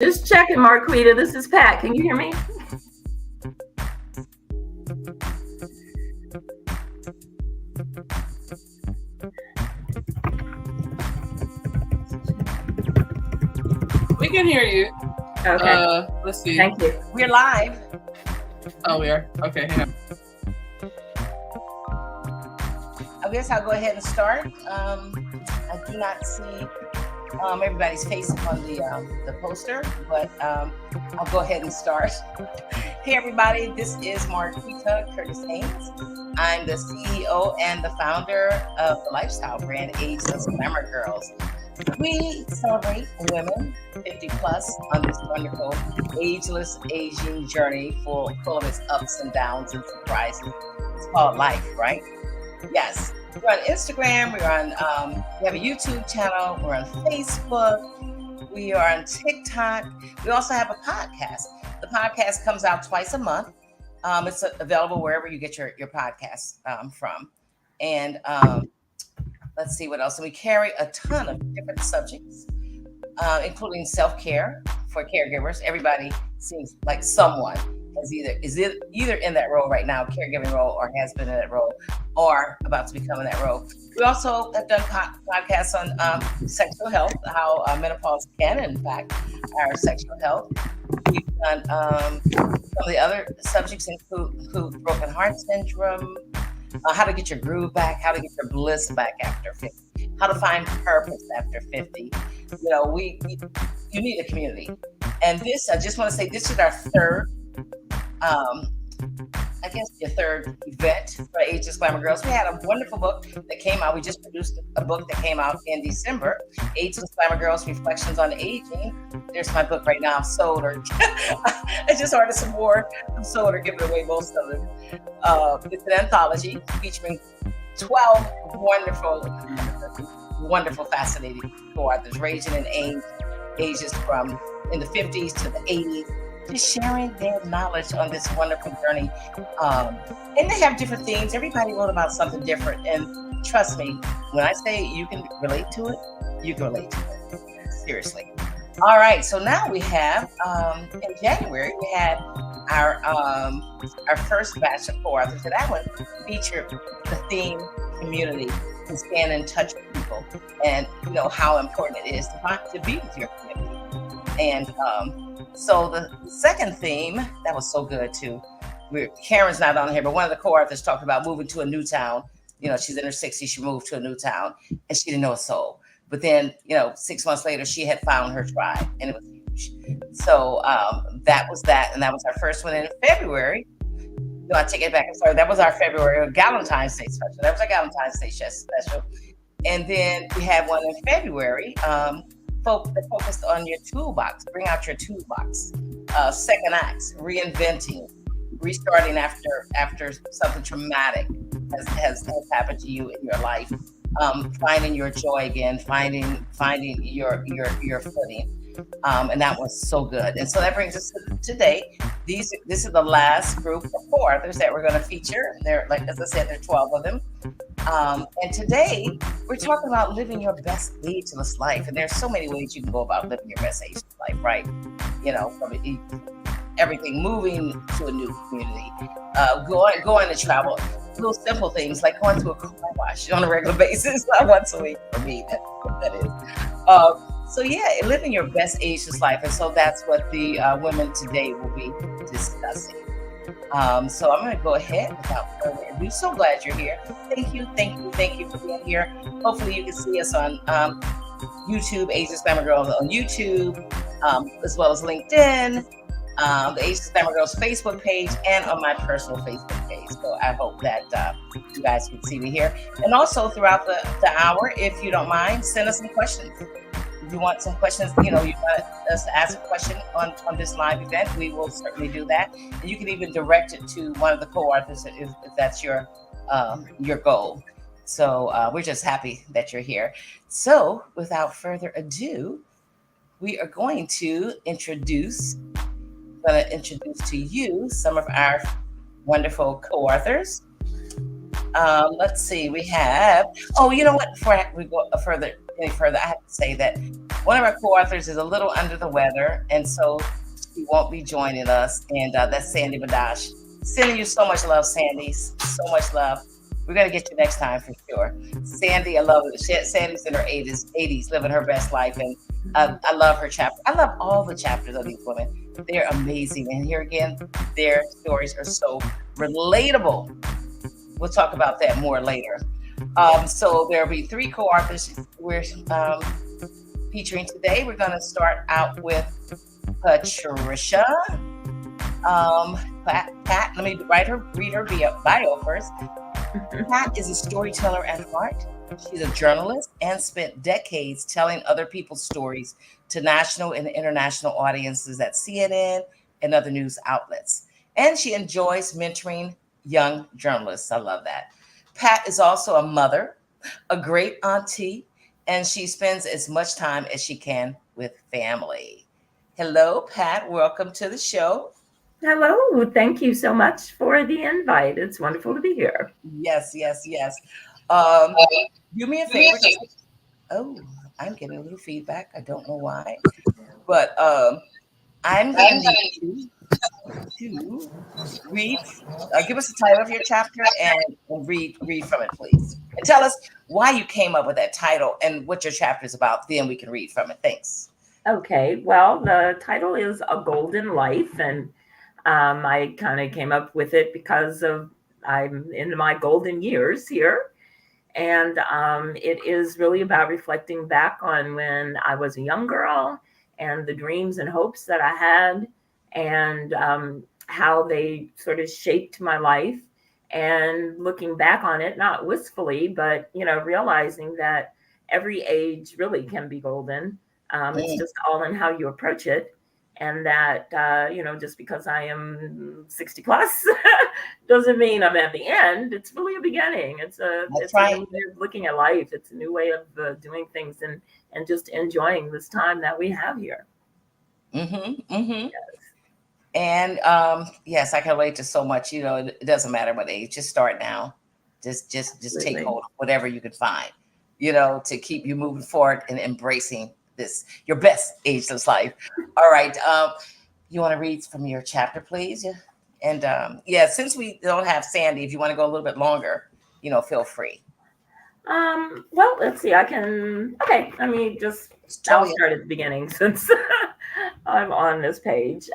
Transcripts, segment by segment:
Just checking, Marquita. This is Pat. Can you hear me? We can hear you. Okay. Let's see. Thank you. We're live. Oh, we are? Okay. Hang on. I guess I'll go ahead and start. I do not see everybody's face on the poster, but I'll go ahead and start. Hey, everybody. This is Marquita Curtis Haynes. I'm the CEO and the founder of the lifestyle brand Ageless Glamour Girls. We celebrate women 50 plus on this wonderful ageless aging journey full of its ups and downs and surprises. It's called life, right? Yes. We're on Instagram. We're on. We have a YouTube channel. We're on Facebook. We are on TikTok. We also have a podcast. The podcast comes out twice a month. It's available wherever you get your podcasts from. And let's see what else. So we carry a ton of different subjects, including self-care for caregivers. Everybody seems like someone is either in that role right now, caregiving role, or has been in that role, or about to become in that role. We also have done podcasts on sexual health, how menopause can impact our sexual health. We've done some of the other subjects include broken heart syndrome, how to get your groove back, how to get your bliss back after 50, how to find purpose after 50. You know, you need a community. And this, I just want to say, this is our third, I guess your third event for Ageless Glamour Girls. We had a wonderful book that came out. We just produced a book that came out in December, Ageless Glamour Girls, Reflections on Aging. There's my book right now. I've sold her. I just ordered some more. I've sold her, given away most of them. It's an anthology featuring 12 wonderful, fascinating co-authors, ranging in ages from in the 50s to the 80s. Just sharing their knowledge on this wonderful journey. And they have different themes. Everybody wrote about something different. And trust me, when I say you can relate to it, you can relate to it. Seriously. All right. So now we have, in January, we had our first batch of co-authors. And that one featured the theme community, and stand and touch people, and you know how important it is to be with your community. And so the second theme, that was so good too. Karen's not on here, but one of the co-authors talked about moving to a new town. You know, she's in her 60s, she moved to a new town and she didn't know a soul. But then, 6 months later, she had found her tribe and it was huge. So that was that. And that was our first one in February. No, I take it back. I'm sorry. That was our February Valentine's Day special. That was our Valentine's Day special. And then we had one in February. That focused on your toolbox. Bring out your toolbox. Second acts, reinventing, restarting after something traumatic has happened to you in your life. Finding your joy again, finding your footing. And that was so good. And so that brings us to today. This is the last group of co-authors that we're going to feature. There, like as I said, there are 12 of them. And today we're talking about living your best ageless life. And there's so many ways you can go about living your best ageless life, right? From everything, moving to a new community, going to travel, little simple things like going to a car wash on a regular basis, not once a week for me. That is. So yeah, living your best ageless life. And so that's what the women today will be discussing. So I'm going to go ahead without further ado. So glad you're here. Thank you for being here. Hopefully you can see us on YouTube, Ageless Glamour Girls on YouTube, as well as LinkedIn, the Ageless Glamour Girls Facebook page, and on my personal Facebook page. So I hope that you guys can see me here. And also throughout the hour, if you don't mind, send us some questions. If you want some questions, you want us to ask a question on this live event, we will certainly do that. And you can even direct it to one of the co-authors if that's your goal. So we're just happy that you're here. So without further ado, we are going to introduce to you some of our wonderful co-authors. Let's see, we have, you know what, before we go any further, I have to say that One of our co-authors is a little under the weather, and so she won't be joining us. And that's Sandy Badash. Sending you so much love, Sandy. So much love. We're gonna get you next time for sure. Sandy, I love it. Sandy's in her 80s, living her best life, and I love her chapter. I love all the chapters of these women. They're amazing, and here again, their stories are so relatable. We'll talk about that more later. So there'll be 3 co-authors we're featuring today. We're going to start out with Patricia. Pat, let me read her bio first. Pat is a storyteller at heart. She's a journalist and spent decades telling other people's stories to national and international audiences at CNN and other news outlets. And she enjoys mentoring young journalists. I love that. Pat is also a mother, a great auntie, and she spends as much time as she can with family. Hello, Pat. Welcome to the show. Hello. Thank you so much for the invite. It's wonderful to be here. Yes. Do me a favor. Oh, I'm getting a little feedback. I don't know why, but I'm going to need you to read. Give us the title of your chapter and read from it, please. And tell us why you came up with that title and what your chapter is about. Then we can read from it. Thanks. Okay. Well, the title is A Golden Life, and I kind of came up with it because I'm in my golden years here. And it is really about reflecting back on when I was a young girl and the dreams and hopes that I had, and how they sort of shaped my life. And looking back on it, not wistfully, but, realizing that every age really can be golden. It's just all in how you approach it. And that, just because I am 60 plus doesn't mean I'm at the end. It's really a beginning. It's a new way of looking at life. It's a new way of doing things and just enjoying this time that we have here. Yes. And yes, I can relate to so much. It doesn't matter what age. Just start now. Just take hold of whatever you can find, to keep you moving forward and embracing this, your best ageless life. All right. You want to read from your chapter, please? And since we don't have Sandy, if you want to go a little bit longer, feel free. Well, let's see. Okay. Let me I'll start at the beginning since I'm on this page.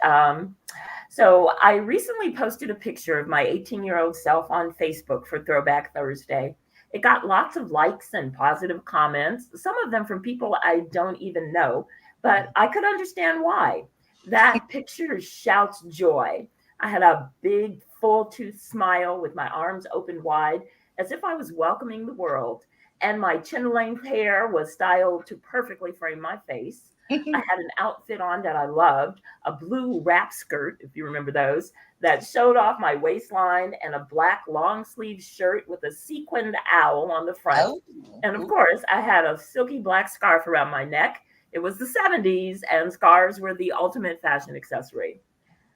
So I recently posted a picture of my 18-year-old self on Facebook for Throwback Thursday. It got lots of likes and positive comments, some of them from people I don't even know, but I could understand why. That picture shouts joy. I had a big, full-toothed smile with my arms opened wide, as if I was welcoming the world, and my chin-length hair was styled to perfectly frame my face. I had an outfit on that I loved, a blue wrap skirt, if you remember those, that showed off my waistline, and a black long sleeve shirt with a sequined owl on the front. And of course, I had a silky black scarf around my neck. It was the 70s, and scarves were the ultimate fashion accessory.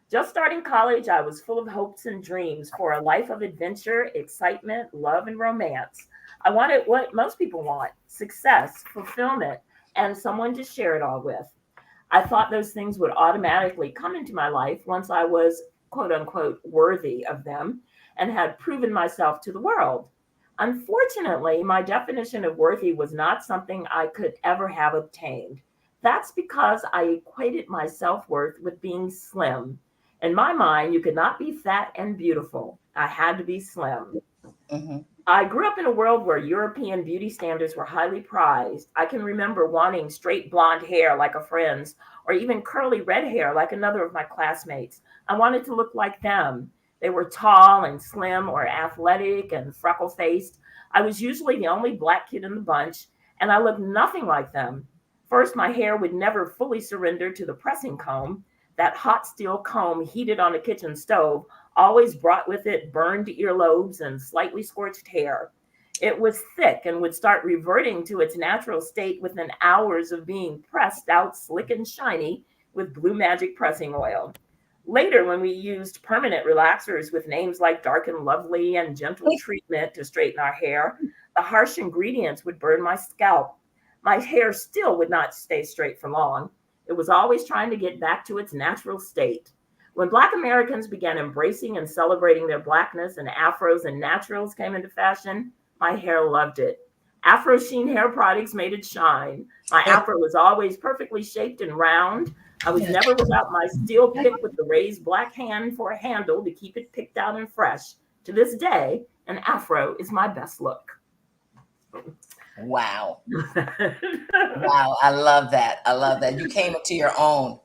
Just starting college, I was full of hopes and dreams for a life of adventure, excitement, love, and romance. I wanted what most people want: success, fulfillment, and someone to share it all with. I thought those things would automatically come into my life once I was, quote unquote, worthy of them and had proven myself to the world. Unfortunately, my definition of worthy was not something I could ever have obtained. That's because I equated my self-worth with being slim. In my mind, you could not be fat and beautiful. I had to be slim. I grew up in a world where European beauty standards were highly prized. I can remember wanting straight blonde hair like a friend's, or even curly red hair like another of my classmates. I wanted to look like them. They were tall and slim, or athletic and freckle-faced. I was usually the only Black kid in the bunch, and I looked nothing like them. First, my hair would never fully surrender to the pressing comb. That hot steel comb heated on a kitchen stove always brought with it burned earlobes and slightly scorched hair. It was thick and would start reverting to its natural state within hours of being pressed out slick and shiny with Blue Magic pressing oil. Later, when we used permanent relaxers with names like Dark and Lovely and Gentle Treatment to straighten our hair, the harsh ingredients would burn my scalp. my hair still would not stay straight for long. It was always trying to get back to its natural state. When Black Americans began embracing and celebrating their Blackness and afros and naturals came into fashion, my hair loved it. Afro Sheen hair products made it shine. My afro was always perfectly shaped and round. I was never without my steel pick with the raised black hand for a handle to keep it picked out and fresh. To this day, an afro is my best look. Wow. Wow. I love that. I love that. You came into your own.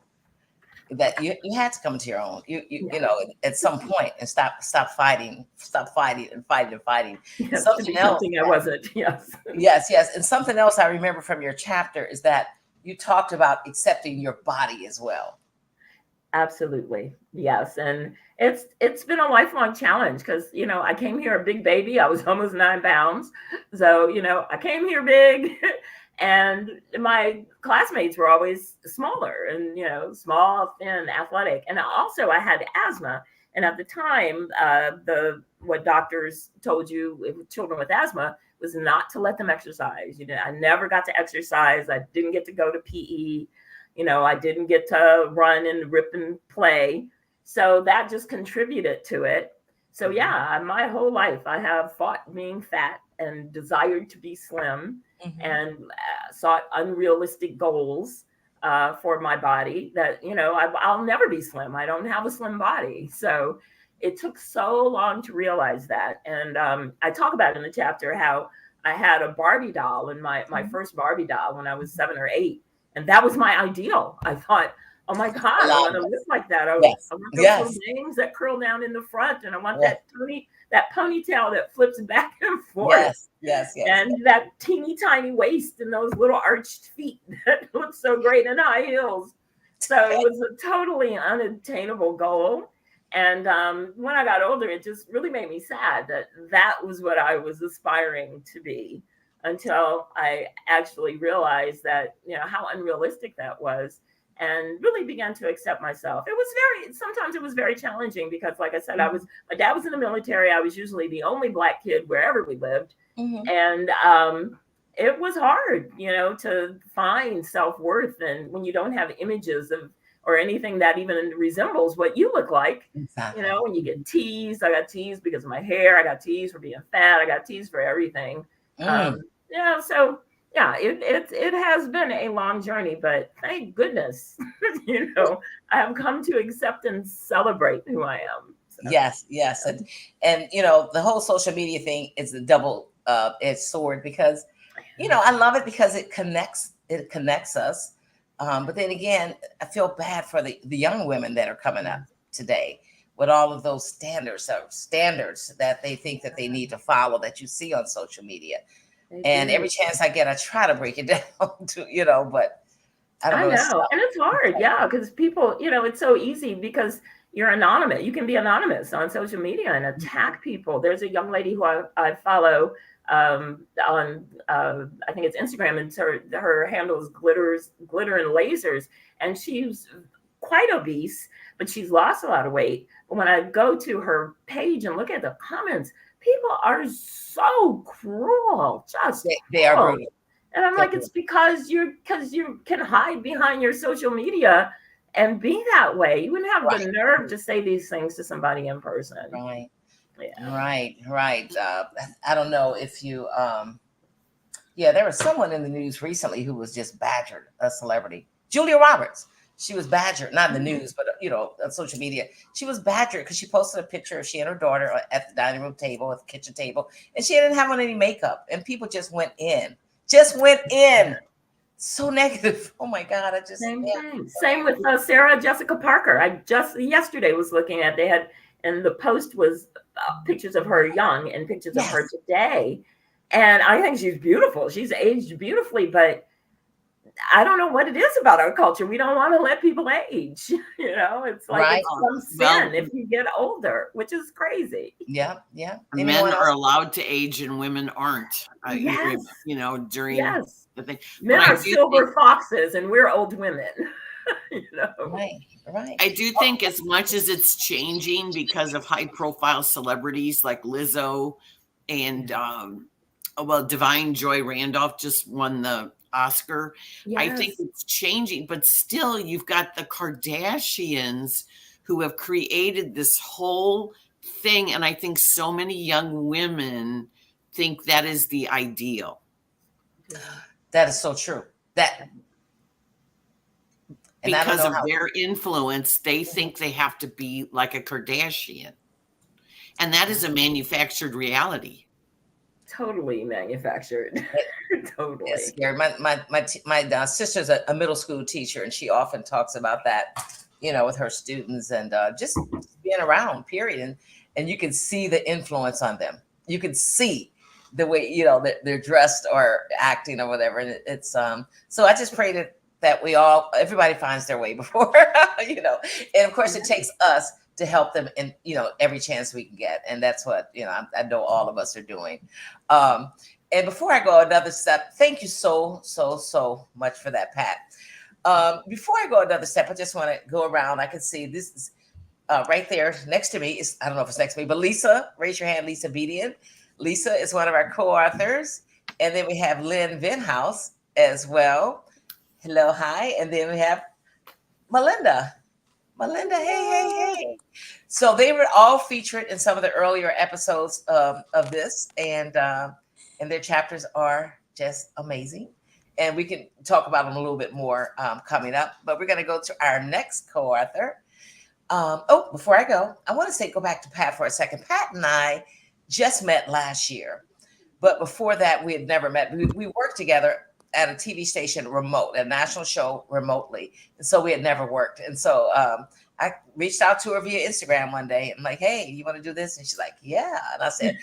That you had to come into your own. You know, at some point, and stop fighting and fighting. Yes, Something else. Something I wasn't. Yes. Yes. And something else I remember from your chapter is that you talked about accepting your body as well. Absolutely. Yes. And it's been a lifelong challenge because, you know, I came here a big baby. I was almost 9 pounds. So, you know, I came here big and my classmates were always smaller and, you know, small, thin, athletic. And also I had asthma. And at the time, what doctors told you with children with asthma was not to let them exercise. You know, I never got to exercise. I didn't get to go to PE. You know, I didn't get to run and rip and play. So that just contributed to it. So yeah, my whole life I have fought being fat and desired to be slim and sought unrealistic goals for my body that, you know, I'll never be slim. I don't have a slim body. So it took so long to realize that. And I talk about in the chapter how I had a Barbie doll and my first Barbie doll when I was 7 or 8. And that was my ideal. I thought, oh my God, I want to look like that. I want those bangs that curl down in the front. And I want that ponytail that flips back and forth. Yes. And that teeny tiny waist and those little arched feet that look so great in high heels. So it was a totally unattainable goal. And when I got older, it just really made me sad that was what I was aspiring to be, until I actually realized that, you know, how unrealistic that was and really began to accept myself. Sometimes it was very challenging because, like I said, my dad was in the military. I was usually the only Black kid wherever we lived. And it was hard, you know, to find self-worth. And when you don't have images or anything that even resembles what you look like, you know, when you get teased, I got teased because of my hair. I got teased for being fat. I got teased for everything. Yeah, so yeah, it has been a long journey, but thank goodness, you know, I have come to accept and celebrate who I am. So. Yes, and you know, the whole social media thing is a double-edged sword because, you know, I love it because it connects us, but then again, I feel bad for the young women that are coming up today with all of those standards that they think that they need to follow that you see on social media. And every chance I get, I try to break it down to, you know, but I don't know. And it's hard. Yeah. Because people, you know, it's so easy because you're anonymous. You can be anonymous on social media and attack people. There's a young lady who I follow on, I think it's Instagram, and her handle is glitter and lasers. And she's quite obese, but she's lost a lot of weight. But when I go to her page and look at the comments, people are so cruel. They are brutal. And I'm like, it's because you can hide behind your social media and be that way. You wouldn't have the nerve to say these things to somebody in person. Right. Yeah. Right. I don't know if you there was someone in the news recently who was just badgered, a celebrity. Julia Roberts. She was badgered, not in the news, but, you know, on social media. She was badgered because she posted a picture of she and her daughter at the dining room table, at the kitchen table, and she didn't have on any makeup. And people just went in. So negative. Oh my God. Same thing. Same with Sarah Jessica Parker. I just yesterday was looking at, and the post was pictures of her young and pictures of her today. And I think she's beautiful. She's aged beautifully, but I don't know what it is about our culture. We don't want to let people age. You know, it's like it's some sin if you get older, which is crazy. Yeah. Men are allowed to age and women aren't. You know, during the thing. Men are silver foxes and we're old women. You know? Right. I do think as much as it's changing because of high profile celebrities like Lizzo and Divine Joy Randolph just won the Oscar. I think Yes. it's changing, but still you've got the Kardashians who have created this whole thing. And I think so many young women think that is the ideal. That is so true. That and I don't Because know of how. their influence, they think they have to be like a Kardashian. And that is a manufactured reality. Totally manufactured. Totally. It's scary. My sister's a middle school teacher, and she often talks about that, with her students and just being around. Period, and you can see the influence on them. You can see the way that they're dressed or acting or whatever. And it's so I just pray that everybody finds their way before and of course it takes us to help them in every chance we can get, and that's what I know all of us are doing. And before I go another step, thank you so much for that, Pat. Before I go another step, I just want to go around. I can see this is right there next to me. I don't know if it's next to me, but Lisa, raise your hand, Lisa Bedian. Lisa is one of our co-authors. And then we have Lynn Vinhouse as well. Hello, hi. And then we have Melinda. Melinda, hey. So they were all featured in some of the earlier episodes of this, and their chapters are just amazing. And we can talk about them a little bit more coming up. But we're going to go to our next co-author. Before I go, I want to go back to Pat for a second. Pat and I just met last year, but before that, we had never met. We worked together at a TV station a national show remotely. And so we had never worked. And so I reached out to her via Instagram one day. I'm like, hey, you want to do this? And she's like, yeah. And I said,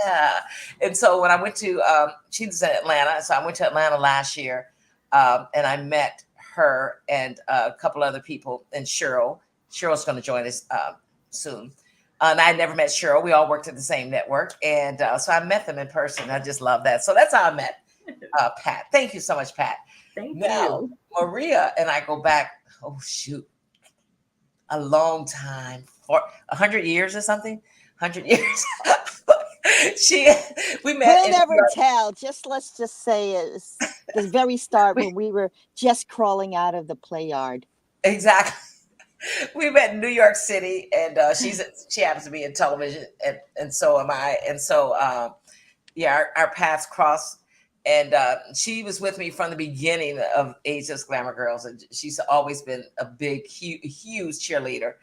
yeah. And so when I went to, she's in Atlanta. So I went to Atlanta last year and I met her and a couple other people, and Cheryl. Cheryl's going to join us soon. And I never met Cheryl. We all worked at the same network. And so I met them in person. I just love that. So that's how I met Pat. Thank you so much, Pat. Thank you. Maria and I go back, a long time, for 100 years or something. 100 years. We met. We'll never tell. Let's just say it's the very start when we were just crawling out of the play yard. Exactly. We met in New York City, and she happens to be in television, and so am I. And so, our paths crossed. And she was with me from the beginning of Ageless Glamour Girls, and she's always been a big, huge cheerleader.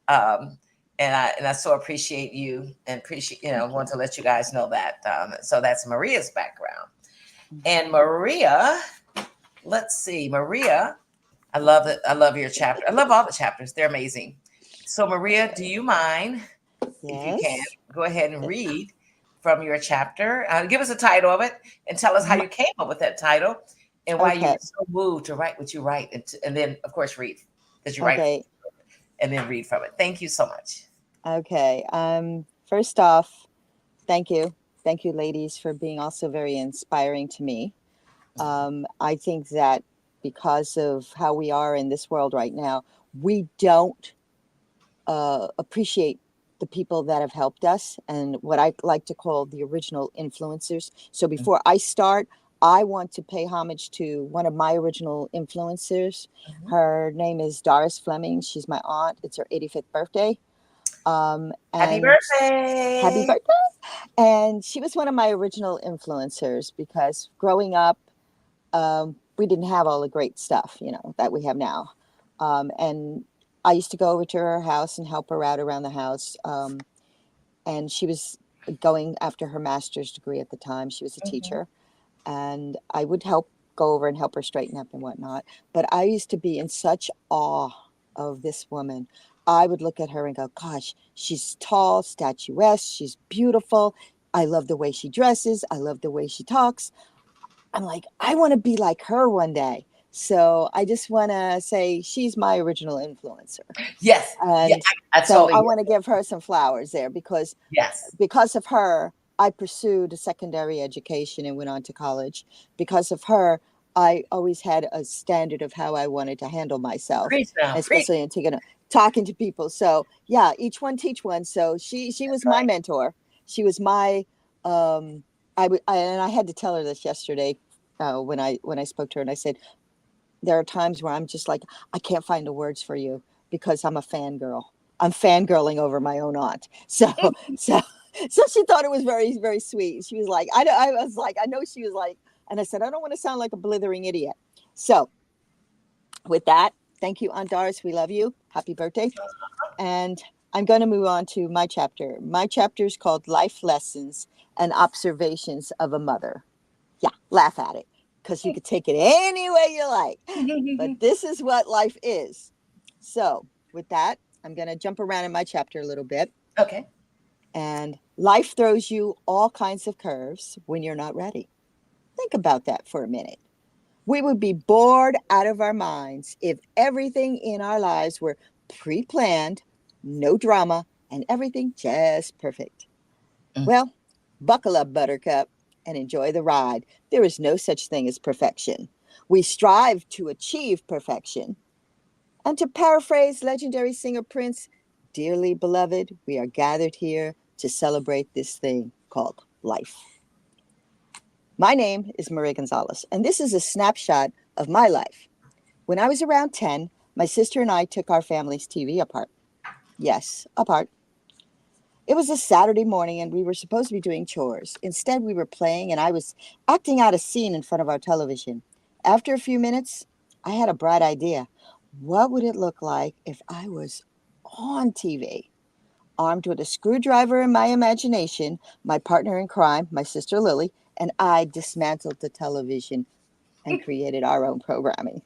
And I so appreciate you, and want to let you guys know that. So that's Maria's background. And Maria, let's see, Maria. I love it. I love your chapter. I love all the chapters. They're amazing. So Maria, do you mind, if you can, go ahead and read from your chapter? Give us a title of it and tell us how you came up with that title and why you're so moved to write what you write. And then, of course, read, because you write and then read from it. Thank you so much. Okay. First off, thank you. Thank you, ladies, for being also very inspiring to me. I think that because of how we are in this world right now, we don't appreciate the people that have helped us and what I like to call the original influencers. So before I start, I want to pay homage to one of my original influencers. Her name is Doris Fleming. She's my aunt. It's her 85th birthday. Happy birthday! Happy birthday! And she was one of my original influencers because growing up, we didn't have all the great stuff, that we have now. And I used to go over to her house and help her out around the house. And she was going after her master's degree at the time. She was a teacher. And I would go over and help her straighten up and whatnot. But I used to be in such awe of this woman. I would look at her and go, gosh, she's tall, statuesque, she's beautiful. I love the way she dresses. I love the way she talks. I'm like, I want to be like her one day. So I just want to say she's my original influencer. Yes. And so I want to give her some flowers there because of her, I pursued a secondary education and went on to college. Because of her, I always had a standard of how I wanted to handle myself, especially in talking to people. So yeah, each one teach one. So she was my mentor. She was my, and I had to tell her this yesterday when I spoke to her, and I said, there are times where I'm just like, I can't find the words for you because I'm a fangirl. I'm fangirling over my own aunt. So she thought it was very, very sweet. She was like, I was like, I know she was like, and I said, I don't want to sound like a blithering idiot. So with that, thank you, Aunt Doris. We love you. Happy birthday. And I'm going to move on to my chapter. My chapter is called Life Lessons and Observations of a Mother. Yeah, laugh at it because you could take it any way you like. But this is what life is. So with that, I'm going to jump around in my chapter a little bit. Okay. And life throws you all kinds of curves when you're not ready. Think about that for a minute. We would be bored out of our minds if everything in our lives were pre-planned, no drama, and everything just perfect. Well, buckle up, Buttercup, and enjoy the ride. There is no such thing as perfection. We strive to achieve perfection. And to paraphrase legendary singer Prince, dearly beloved, we are gathered here to celebrate this thing called life. My name is Maria Gonzalez, and this is a snapshot of my life. When I was around 10, my sister and I took our family's TV apart. Yes, apart. It was a Saturday morning, and we were supposed to be doing chores. Instead, we were playing, and I was acting out a scene in front of our television. After a few minutes, I had a bright idea. What would it look like if I was on TV? Armed with a screwdriver in my imagination, my partner in crime, my sister Lily, and I dismantled the television and created our own programming.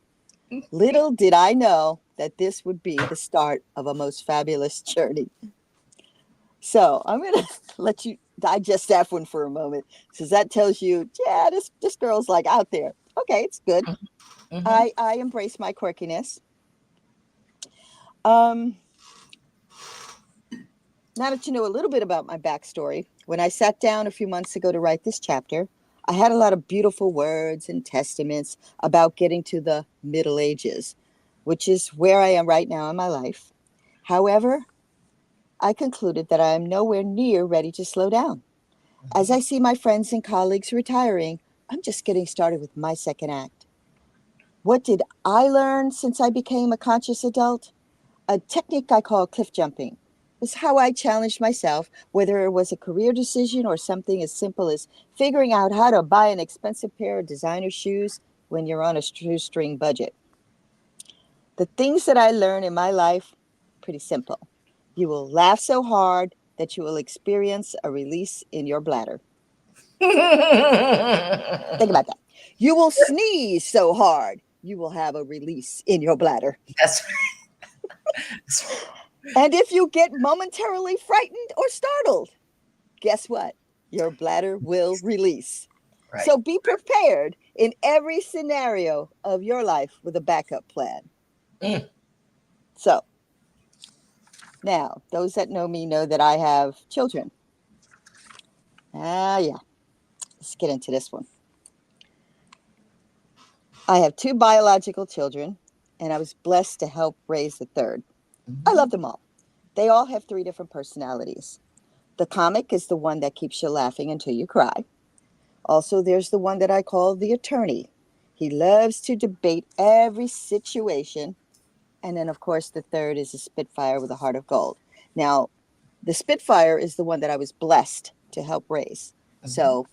Little did I know that this would be the start of a most fabulous journey. So I'm going to let you digest that one for a moment, because that tells you, yeah, this girl's like out there. Okay, it's good. I embrace my quirkiness. Now that you know a little bit about my backstory, when I sat down a few months ago to write this chapter, I had a lot of beautiful words and testaments about getting to the Middle Ages, which is where I am right now in my life. However, I concluded that I am nowhere near ready to slow down. As I see my friends and colleagues retiring, I'm just getting started with my second act. What did I learn since I became a conscious adult? A technique I call cliff jumping. It's how I challenged myself, whether it was a career decision or something as simple as figuring out how to buy an expensive pair of designer shoes when you're on a shoestring budget. The things that I learned in my life, pretty simple. You will laugh so hard that you will experience a release in your bladder. Think about that. You will sneeze so hard, you will have a release in your bladder. That's right. And if you get momentarily frightened or startled, guess what? Your bladder will release. Right. So be prepared in every scenario of your life with a backup plan. So now, those that know me know that I have children. Yeah. Let's get into this one. I have 2 biological children, and I was blessed to help raise the third. I love them all. They all have 3 different personalities. The comic is the one that keeps you laughing until you cry. Also, there's the one that I call the attorney. He loves to debate every situation. And then, of course, the third is a Spitfire with a heart of gold. Now, the Spitfire is the one that I was blessed to help raise. So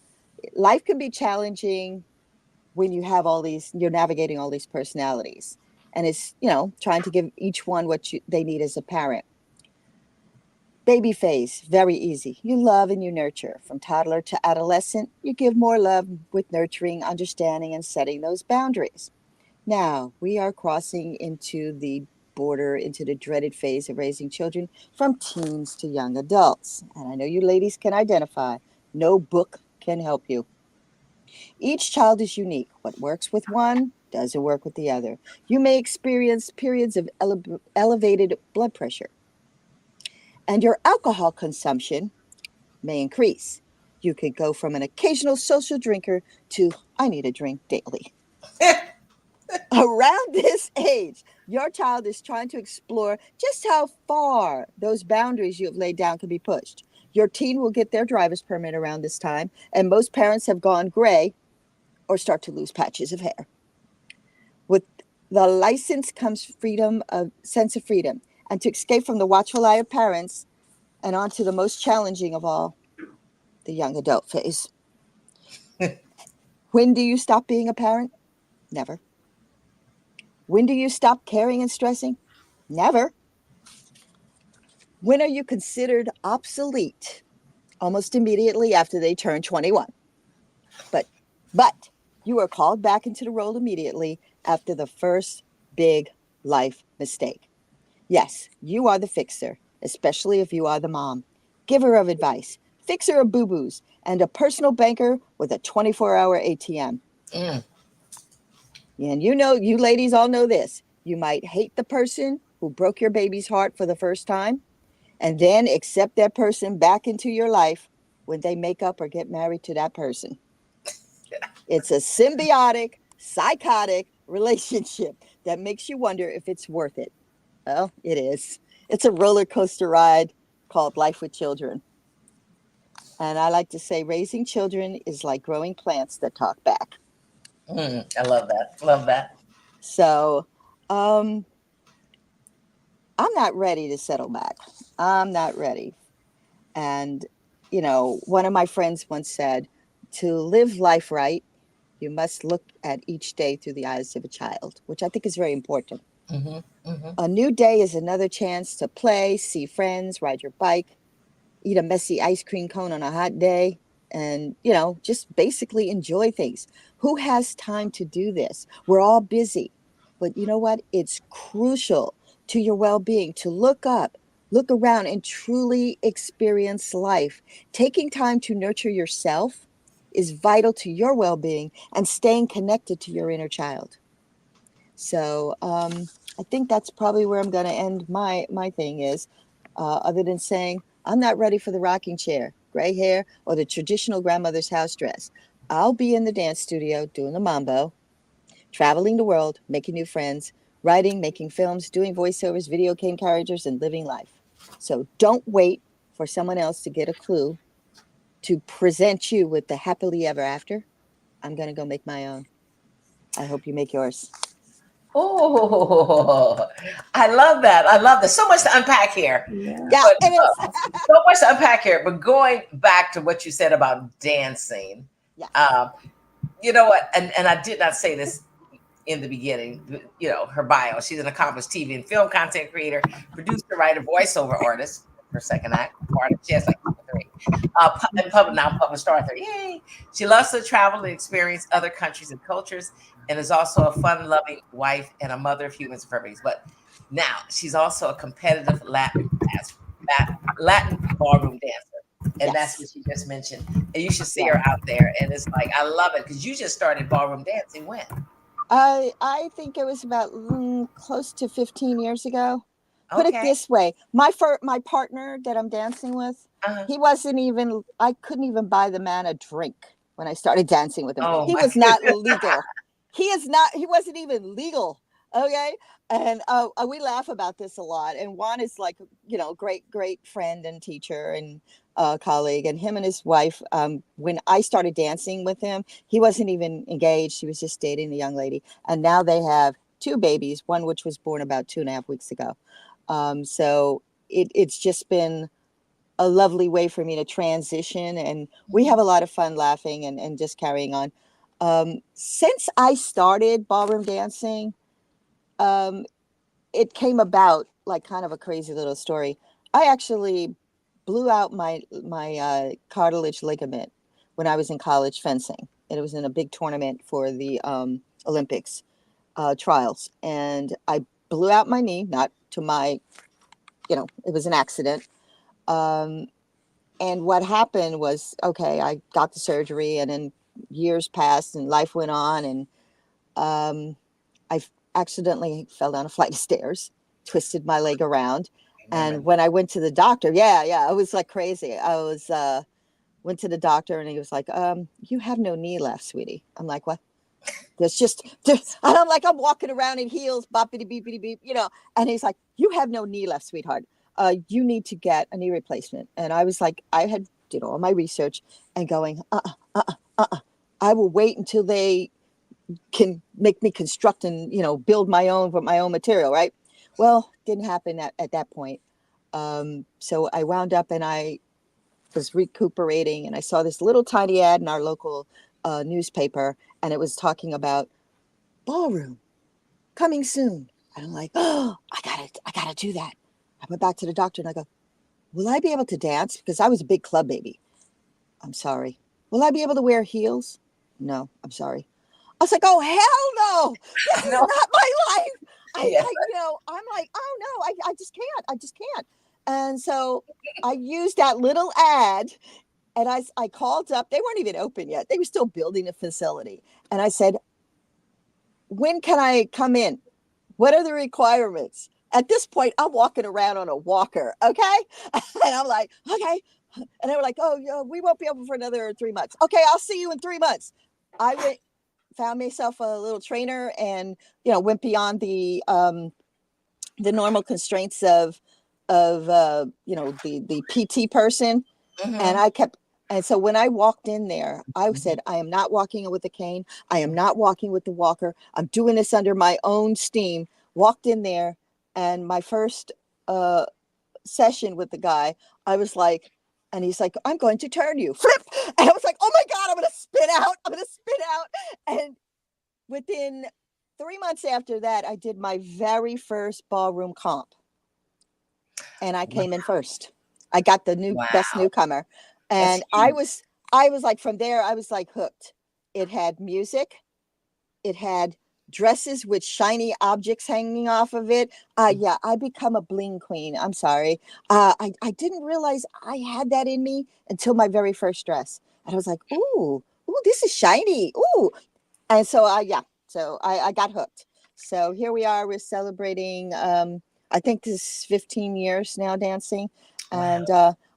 life can be challenging when you have you're navigating all these personalities. And it's, trying to give each one what they need as a parent. Baby phase, very easy. You love and you nurture. From toddler to adolescent, you give more love with nurturing, understanding, and setting those boundaries. Now, we are crossing into the border, into the dreaded phase of raising children from teens to young adults. And I know you ladies can identify. No book can help you. Each child is unique. What works with one doesn't work with the other. You may experience periods of elevated blood pressure, and your alcohol consumption may increase. You could go from an occasional social drinker to I need a drink daily. Around this age, your child is trying to explore just how far those boundaries you have laid down can be pushed. Your teen will get their driver's permit around this time, and most parents have gone gray or start to lose patches of hair. With the license comes freedom, a sense of freedom, and to escape from the watchful eye of parents and onto the most challenging of all, the young adult phase. When do you stop being a parent? Never. When do you stop caring and stressing? Never. When are you considered obsolete? Almost immediately after they turn 21. But you are called back into the role immediately after the first big life mistake. Yes, you are the fixer, especially if you are the mom, giver of advice, fixer of boo-boos, and a personal banker with a 24-hour ATM. Mm. And you know, you ladies all know this. You might hate the person who broke your baby's heart for the first time, and then accept that person back into your life when they make up or get married to that person. It's a symbiotic, psychotic relationship that makes you wonder if it's worth it. Well, it is. It's a roller coaster ride called life with children. And I like to say raising children is like growing plants that talk back. I love that. Love that. So I'm not ready to settle back. I'm not ready. And, you know, one of my friends once said, to live life right, you must look at each day through the eyes of a child, which I think is very important. A new day is another chance to play, see friends, ride your bike, eat a messy ice cream cone on a hot day, and, you know, just basically enjoy things. Who has time to do this? We're all busy. But you know what? It's crucial to your well-being to look up, look around, and truly experience life. Taking time to nurture yourself is vital to your well-being and staying connected to your inner child. So I think that's probably where I'm going to end my thing is, other than saying, I'm not ready for the rocking chair, gray hair, or the traditional grandmother's house dress. I'll be in the dance studio doing the mambo, traveling the world, making new friends, writing, making films, doing voiceovers, video game characters, and living life. So don't wait for someone else to get a clue to present you with the happily ever after. I'm going to go make my own. I hope you make yours. Oh, I love that. I love that. So much to unpack here. Yeah, But it is. so much to unpack here. But going back to what you said about dancing, Yes. you know what? And I did not say this in the beginning. You know, her bio. She's an accomplished TV and film content creator, producer, writer, voiceover artist. Her second act, part of she has like 3. And published author. Yay! She loves to travel and experience other countries and cultures, and is also a fun-loving wife and a mother of humans and furries. But now she's also a competitive Latin ballroom dancer, and that's what Yes. she just mentioned. And you should see her out there. And it's like I love it because you just started ballroom dancing when? I think it was about close to 15 years ago. Put it Okay. this way, my partner that I'm dancing with, he wasn't even, I couldn't even buy the man a drink when I started dancing with him. Oh He my was not legal. He wasn't even legal. Okay. And we laugh about this a lot. And Juan is like, you know, great friend and teacher and colleague. And him and his wife, when I started dancing with him, he wasn't even engaged. He was just dating the young lady. And now they have 2 babies, one which was born about 2.5 weeks ago. So it's just been a lovely way for me to transition. And we have a lot of fun laughing and just carrying on. Since I started ballroom dancing, it came about like kind of a crazy little story. I actually blew out my cartilage ligament when I was in college fencing. And it was in a big tournament for the Olympics trials. And I blew out my knee, not to my, you know, it was an accident. And what happened was, okay, I got the surgery and then years passed and life went on. And I accidentally fell down a flight of stairs, twisted my leg around. And when I went to the doctor, it was like crazy. I was, went to the doctor and he was like, you have no knee left, sweetie. I'm like, what? And I'm like, I'm walking around in heels, boppity beepity beep, you know. And he's like, you have no knee left, sweetheart. You need to get a knee replacement. And I was like, I had did all my research and going, I I will wait until they can make me construct and, build my own with my own material. Right. Well, didn't happen at that point. So I wound up and I was recuperating, and I saw this little tiny ad in our local newspaper, and it was talking about ballroom coming soon. And I'm like, oh, I gotta do that. I went back to the doctor and I go, will I be able to dance? Because I was a big club baby. I'm sorry. Will I be able to wear heels? No, I'm sorry. I was like, oh, hell no. This is not my life. I'm like, oh no, I just can't. I just can't. And so I used that little ad, and I called up. They weren't even open yet. They were still building a facility. And I said, when can I come in? What are the requirements? At this point, I'm walking around on a walker. Okay. And I'm like, okay. And they were like, oh, we won't be open for another 3 months. Okay. I'll see you in 3 months. I went, found myself a little trainer, and, went beyond the normal constraints of the PT person. Mm-hmm. And so when I walked in there, I said, I am not walking with a cane. I am not walking with the walker. I'm doing this under my own steam. Walked in there, and my first session with the guy, I was like, and he's like, I'm going to turn you. Flip. And I was like, oh my God, I'm going to spin out. I'm going to spin out. And within 3 months after that, I did my very first ballroom comp. And I came in first. I got the best newcomer. And I was like, from there, I was like hooked. It had music. It had dresses with shiny objects hanging off of it. Yeah, I become a bling queen. I'm sorry. I didn't realize I had that in me until my very first dress. And I was like, ooh, this is shiny. Ooh. And so I got hooked. So here we are. We're celebrating, I think this is 15 years now dancing. And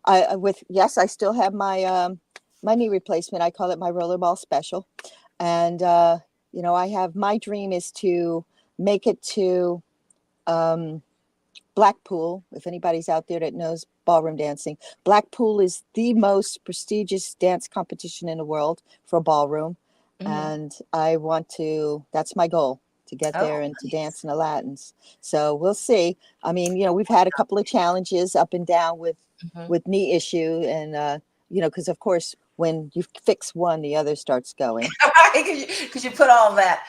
I still have my my knee replacement. I call it my rollerball special. And I have, my dream is to make it to Blackpool. If anybody's out there that knows ballroom dancing, Blackpool is the most prestigious dance competition in the world for ballroom. Mm-hmm. And that's my goal, to get there and to dance in the Latins. So we'll see. I mean, we've had a couple of challenges up and down with knee issue, and because of course when you fix one, the other starts going. Because you put all that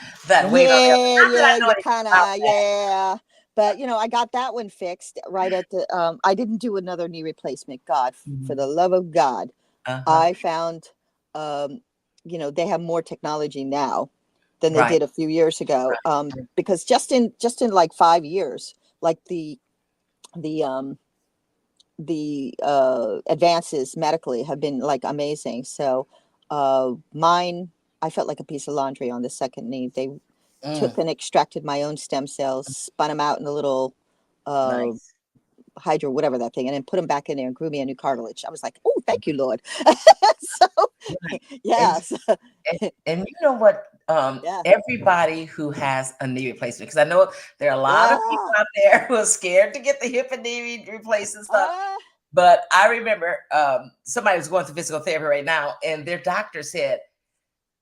weight on the other. But I got that one fixed right at the. I didn't do another knee replacement. God, for the love of God, I found. They have more technology now than they did a few years ago. Because just in like 5 years, like the advances medically have been like amazing. So mine, I felt like a piece of laundry on the second knee. They took and extracted my own stem cells, spun them out in a little hydro, whatever that thing, and then put them back in there and grew me a new cartilage. I was like, oh, thank you, Lord. So yes. And you know what? Everybody who has a knee replacement, because I know there are a lot of people out there who are scared to get the hip and knee replacement stuff. But I remember somebody was going through physical therapy right now, and their doctor said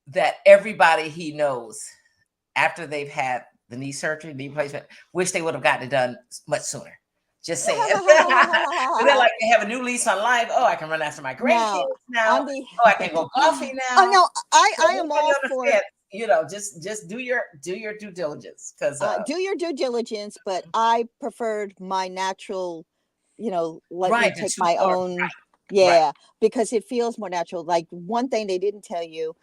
that everybody he knows, after they've had the knee surgery, knee replacement, wish they would have gotten it done much sooner. Just saying. They're like, they have a new lease on life. Oh, I can run after my grandkids now. I can go golfing now. Oh no, I am all for it. Just do your due diligence, because do your due diligence. But I preferred my natural, let me take my own. Because it feels more natural. Like, one thing they didn't tell you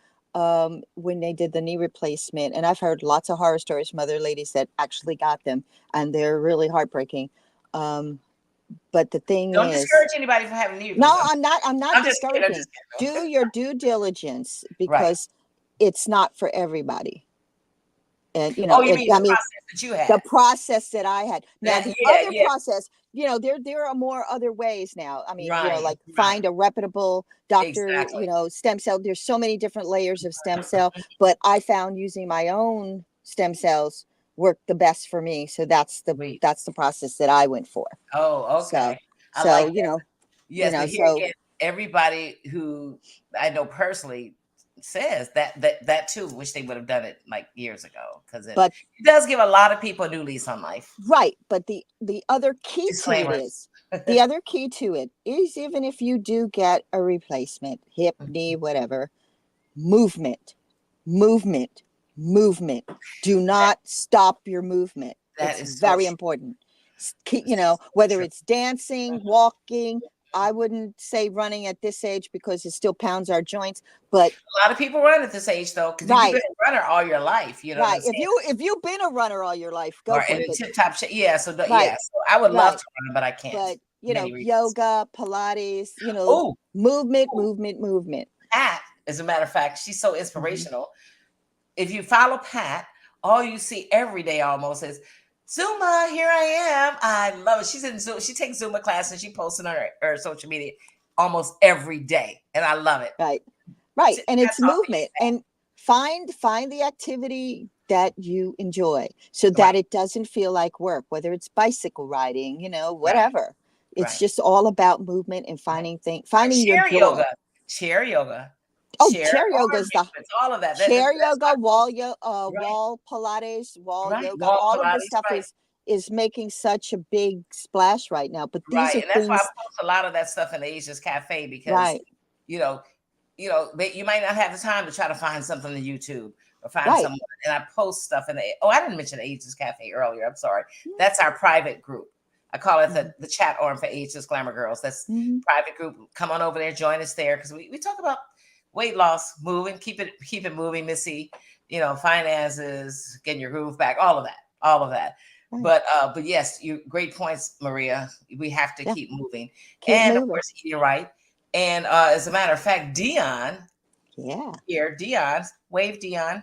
when they did the knee replacement, and I've heard lots of horror stories from other ladies that actually got them, and they're really heartbreaking. But the thing don't discourage anybody from having knee. No, I'm not discouraging. Do your due diligence, because it's not for everybody. And you mean the process that you had? The process that I had. Now the other process, there are more other ways now. I mean, find a reputable doctor. Stem cell. There's so many different layers of stem cell, but I found using my own stem cells worked the best for me. So that's the process that I went for. Oh, okay. So like yes, so everybody who I know personally says that too. Wish they would have done it like years ago, because it But does give a lot of people a new lease on life. right, but the other key to it Disclaimers. is even if you do get a replacement, hip, knee, whatever, movement, movement, movement. Do not stop your movement. That It's is so very true. important. Whether True. it's dancing, walking. I wouldn't say running at this age because it still pounds our joints, but A lot of people run at this age though, because right, you've been a runner all your life. You know what I'm right. saying? If you've been a runner all your life, go Or for in it. a tip top shape. Yeah. So Right, yeah. So I would love right. to run, but I can't. But Many reasons. yoga, Pilates, Oh, movement. Pat, as a matter of fact, she's so inspirational. If you follow Pat, all you see every day almost is Zumba. Here I am. I love it. She's in Zumba. She takes Zumba class and she posts on her social media almost every day, and I love it. Right. So And it's that's all movement, and find the activity that you enjoy so that Right. it doesn't feel like work, whether it's bicycle riding, whatever. It's Right. just all about movement and finding your Chair joy. yoga. Chair yoga. Oh, chair yoga is all of that. chair yoga, wall Pilates, wall Right. yoga. Wall All of Pilates, this stuff right. is making such a big splash right now. But these Right. are And that's why I things, post a lot of that stuff in the Asia's Cafe, because right, you know, you might not have the time to try to find something on YouTube or find right. someone. And I post stuff in I didn't mention Ageless Cafe earlier. I'm sorry. That's our private group. I call it the chat arm for Ageless Glamour Girls. That's private group. Come on over there, join us there, because we talk about weight loss, moving, keep it moving, Missy. Finances, getting your groove back, all of that. Right. But yes, great points, Maria. We have to keep moving, Keep and moving. of course, eating right. And as a matter of fact, Dion, wave Dion.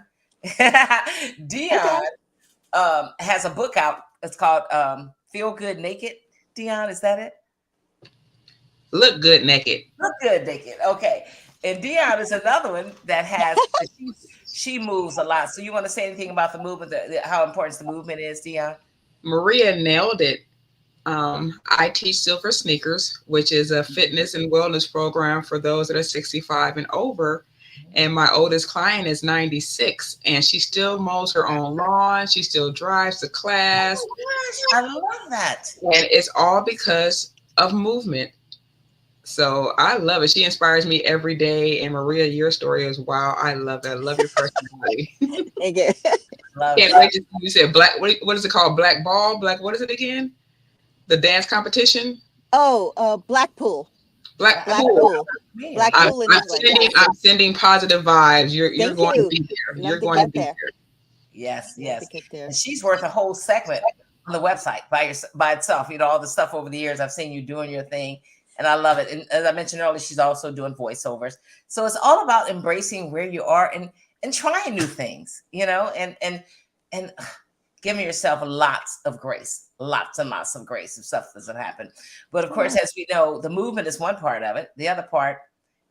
Dion has a book out. It's called Feel Good Naked. Dion, is that it? Look Good Naked. Look Good Naked. Okay. And Dion is another one that has, she moves a lot. So you want to say anything about the movement, how important the movement is, Dion? Maria nailed it. I teach Silver Sneakers, which is a fitness and wellness program for those that are 65 and over. And my oldest client is 96, and she still mows her own lawn. She still drives to class. Oh my gosh, I love that. And it's all because of movement. So I love it. She inspires me every day. And Maria, your story is wow. I love that. I love your personality. Thank you. Love it. You said black. What is it called? Black ball. Black. What is it again? The dance competition. Oh, Blackpool. Blackpool. Blackpool in England. I'm sending positive vibes. You're going to be there. You're going to be there. Yes. And she's worth a whole segment on the website by itself. All the stuff over the years I've seen you doing your thing, and I love it. And as I mentioned earlier, she's also doing voiceovers. So it's all about embracing where you are and trying new things, and giving yourself lots of grace, lots and lots of grace if stuff doesn't happen. But of course, as we know, the movement is one part of it. The other part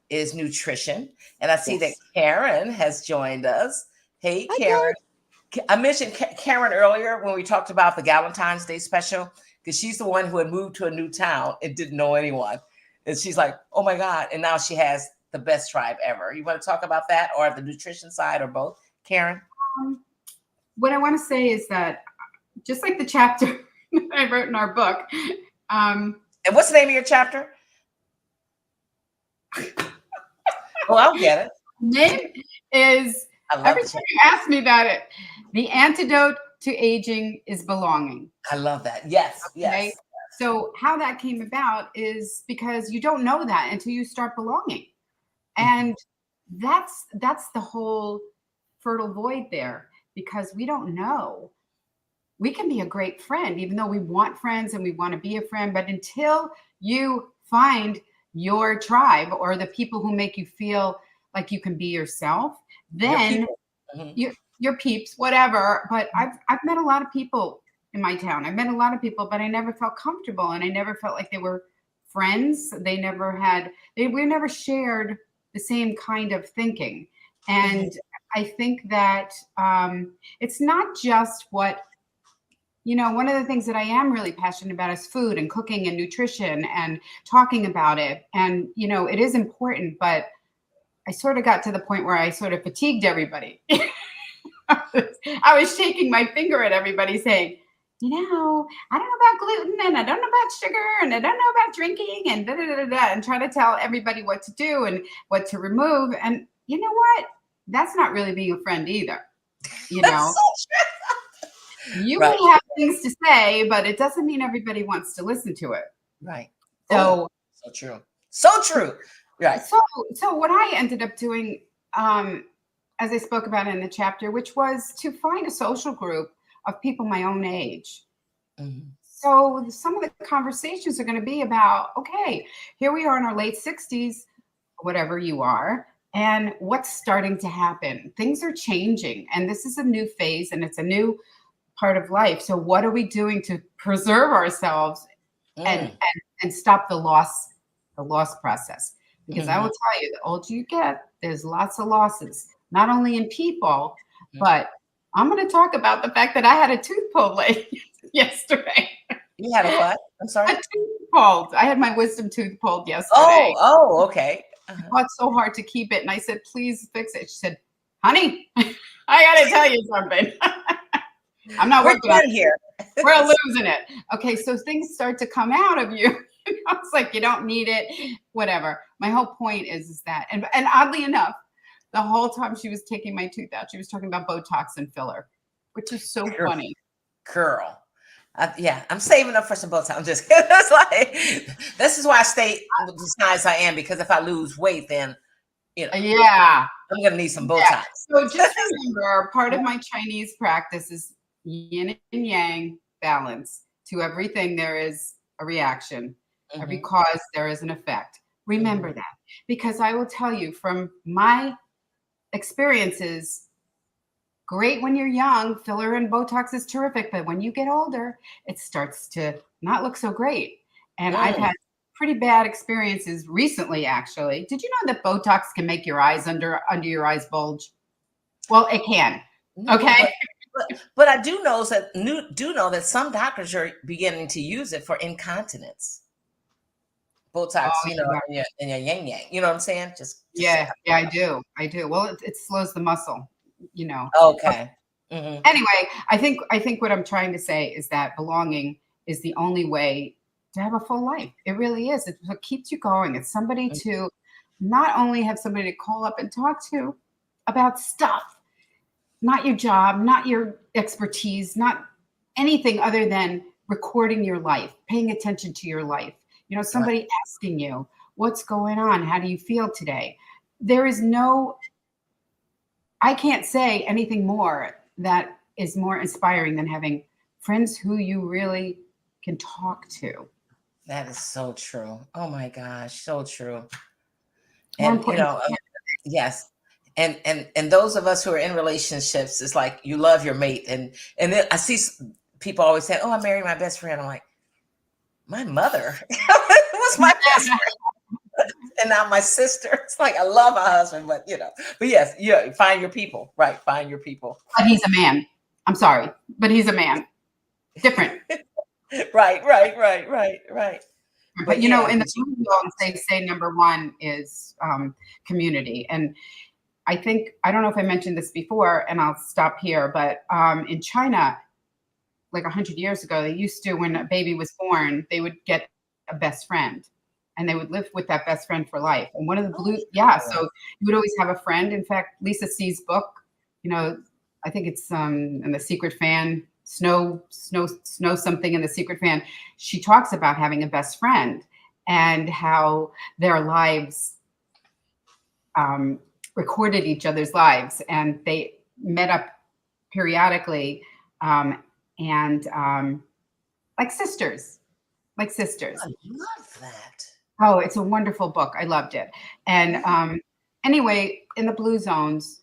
is nutrition. And I see that Karen has joined us. Hey, Karen. I mentioned Karen earlier when we talked about the Valentine's Day special, because she's the one who had moved to a new town and didn't know anyone. And she's like, oh my God. And now she has the best tribe ever. You want to talk about that, or the nutrition side, or both, Karen? What I want to say is that just like the chapter I wrote in our book. And what's the name of your chapter? Oh, I'll get it. Name is, every time you ask me about it, the antidote to aging is belonging. I love that. Yes. Okay? Yes. So how that came about is because you don't know that until you start belonging. And that's the whole fertile void there, because we don't know. We can be a great friend, even though we want friends and we want to be a friend. But until you find your tribe or the people who make you feel like you can be yourself, then your peeps, whatever. But I've met a lot of people in my town. I've met a lot of people, but I never felt comfortable, and I never felt like they were friends. We never shared the same kind of thinking. And I think that it's not just what, one of the things that I am really passionate about is food and cooking and nutrition and talking about it. And, it is important, but I sort of got to the point where I sort of fatigued everybody. I was shaking my finger at everybody saying, I don't know about gluten, and I don't know about sugar, and I don't know about drinking, and da da da da, and trying to tell everybody what to do and what to remove. And you know what? That's not really being a friend either. You know, you will have things to say, but it doesn't mean everybody wants to listen to it. Right. So true. So true. Right. So what I ended up doing, as I spoke about in the chapter, which was to find a social group of people my own age. Mm-hmm. So some of the conversations are going to be about, okay, here we are in our late 60s, whatever you are, and what's starting to happen. Things are changing, and this is a new phase, and it's a new part of life. So what are we doing to preserve ourselves and stop the loss process? Because I will tell you, the older you get, there's lots of losses, not only in people, but I'm going to talk about the fact that I had a tooth pulled yesterday. You had a what? I'm sorry? A tooth pulled. I had my wisdom tooth pulled yesterday. Oh, okay. I fought so hard to keep it. And I said, please fix it. She said, honey, I got to tell you something. I'm not working on it here. We're losing it. Okay, so things start to come out of you. It's like you don't need it, whatever. My whole point is that, and oddly enough, the whole time she was taking my tooth out, she was talking about Botox and filler, which is so funny. Girl. Yeah, I'm saving up for some Botox. I'm just kidding. That's like, this is why I stay the size I am, because if I lose weight, then, yeah, I'm going to need some Botox. Yeah. So just remember, part of my Chinese practice is yin and yang balance. To everything, there is a reaction. Every cause, there is an effect. Remember that, because I will tell you from my experiences, great when you're young, filler and Botox is terrific, but when you get older, it starts to not look so great. And I've had pretty bad experiences recently, actually. Did you know that Botox can make your eyes under your eyes bulge? Well, it can. Okay. But I do know that some doctors are beginning to use it for incontinence. Botox, in your yang yang. You know what I'm saying? Yeah, I do. Well, it slows the muscle, Okay. Anyway, I think what I'm trying to say is that belonging is the only way to have a full life. It really is. It's what keeps you going. It's somebody to not only have somebody to call up and talk to about stuff, not your job, not your expertise, not anything other than recording your life, paying attention to your life. Somebody asking you, what's going on? How do you feel today? I can't say anything more that is more inspiring than having friends who you really can talk to. That is so true. Oh my gosh, so true. And yes. And those of us who are in relationships, it's like you love your mate. And then I see people always say, oh, I married my best friend. I'm like, my mother was my best friend. And now my sister. It's like, I love my husband, but yes, find your people, right? Find your people. But he's a man. I'm sorry, but he's a man. Different. Right. But in the Zones, they say number one is community. And I don't know if I mentioned this before, and I'll stop here, but in China, like 100 years ago, they used to, when a baby was born, they would get a best friend, and they would live with that best friend for life. And one of the so you would always have a friend. In fact, Lisa C's book, I think it's in The Secret Fan, Snow something in The Secret Fan. She talks about having a best friend and how their lives recorded each other's lives, and they met up periodically and like sisters. I love that. Oh, it's a wonderful book. I loved it. And anyway, in the Blue Zones,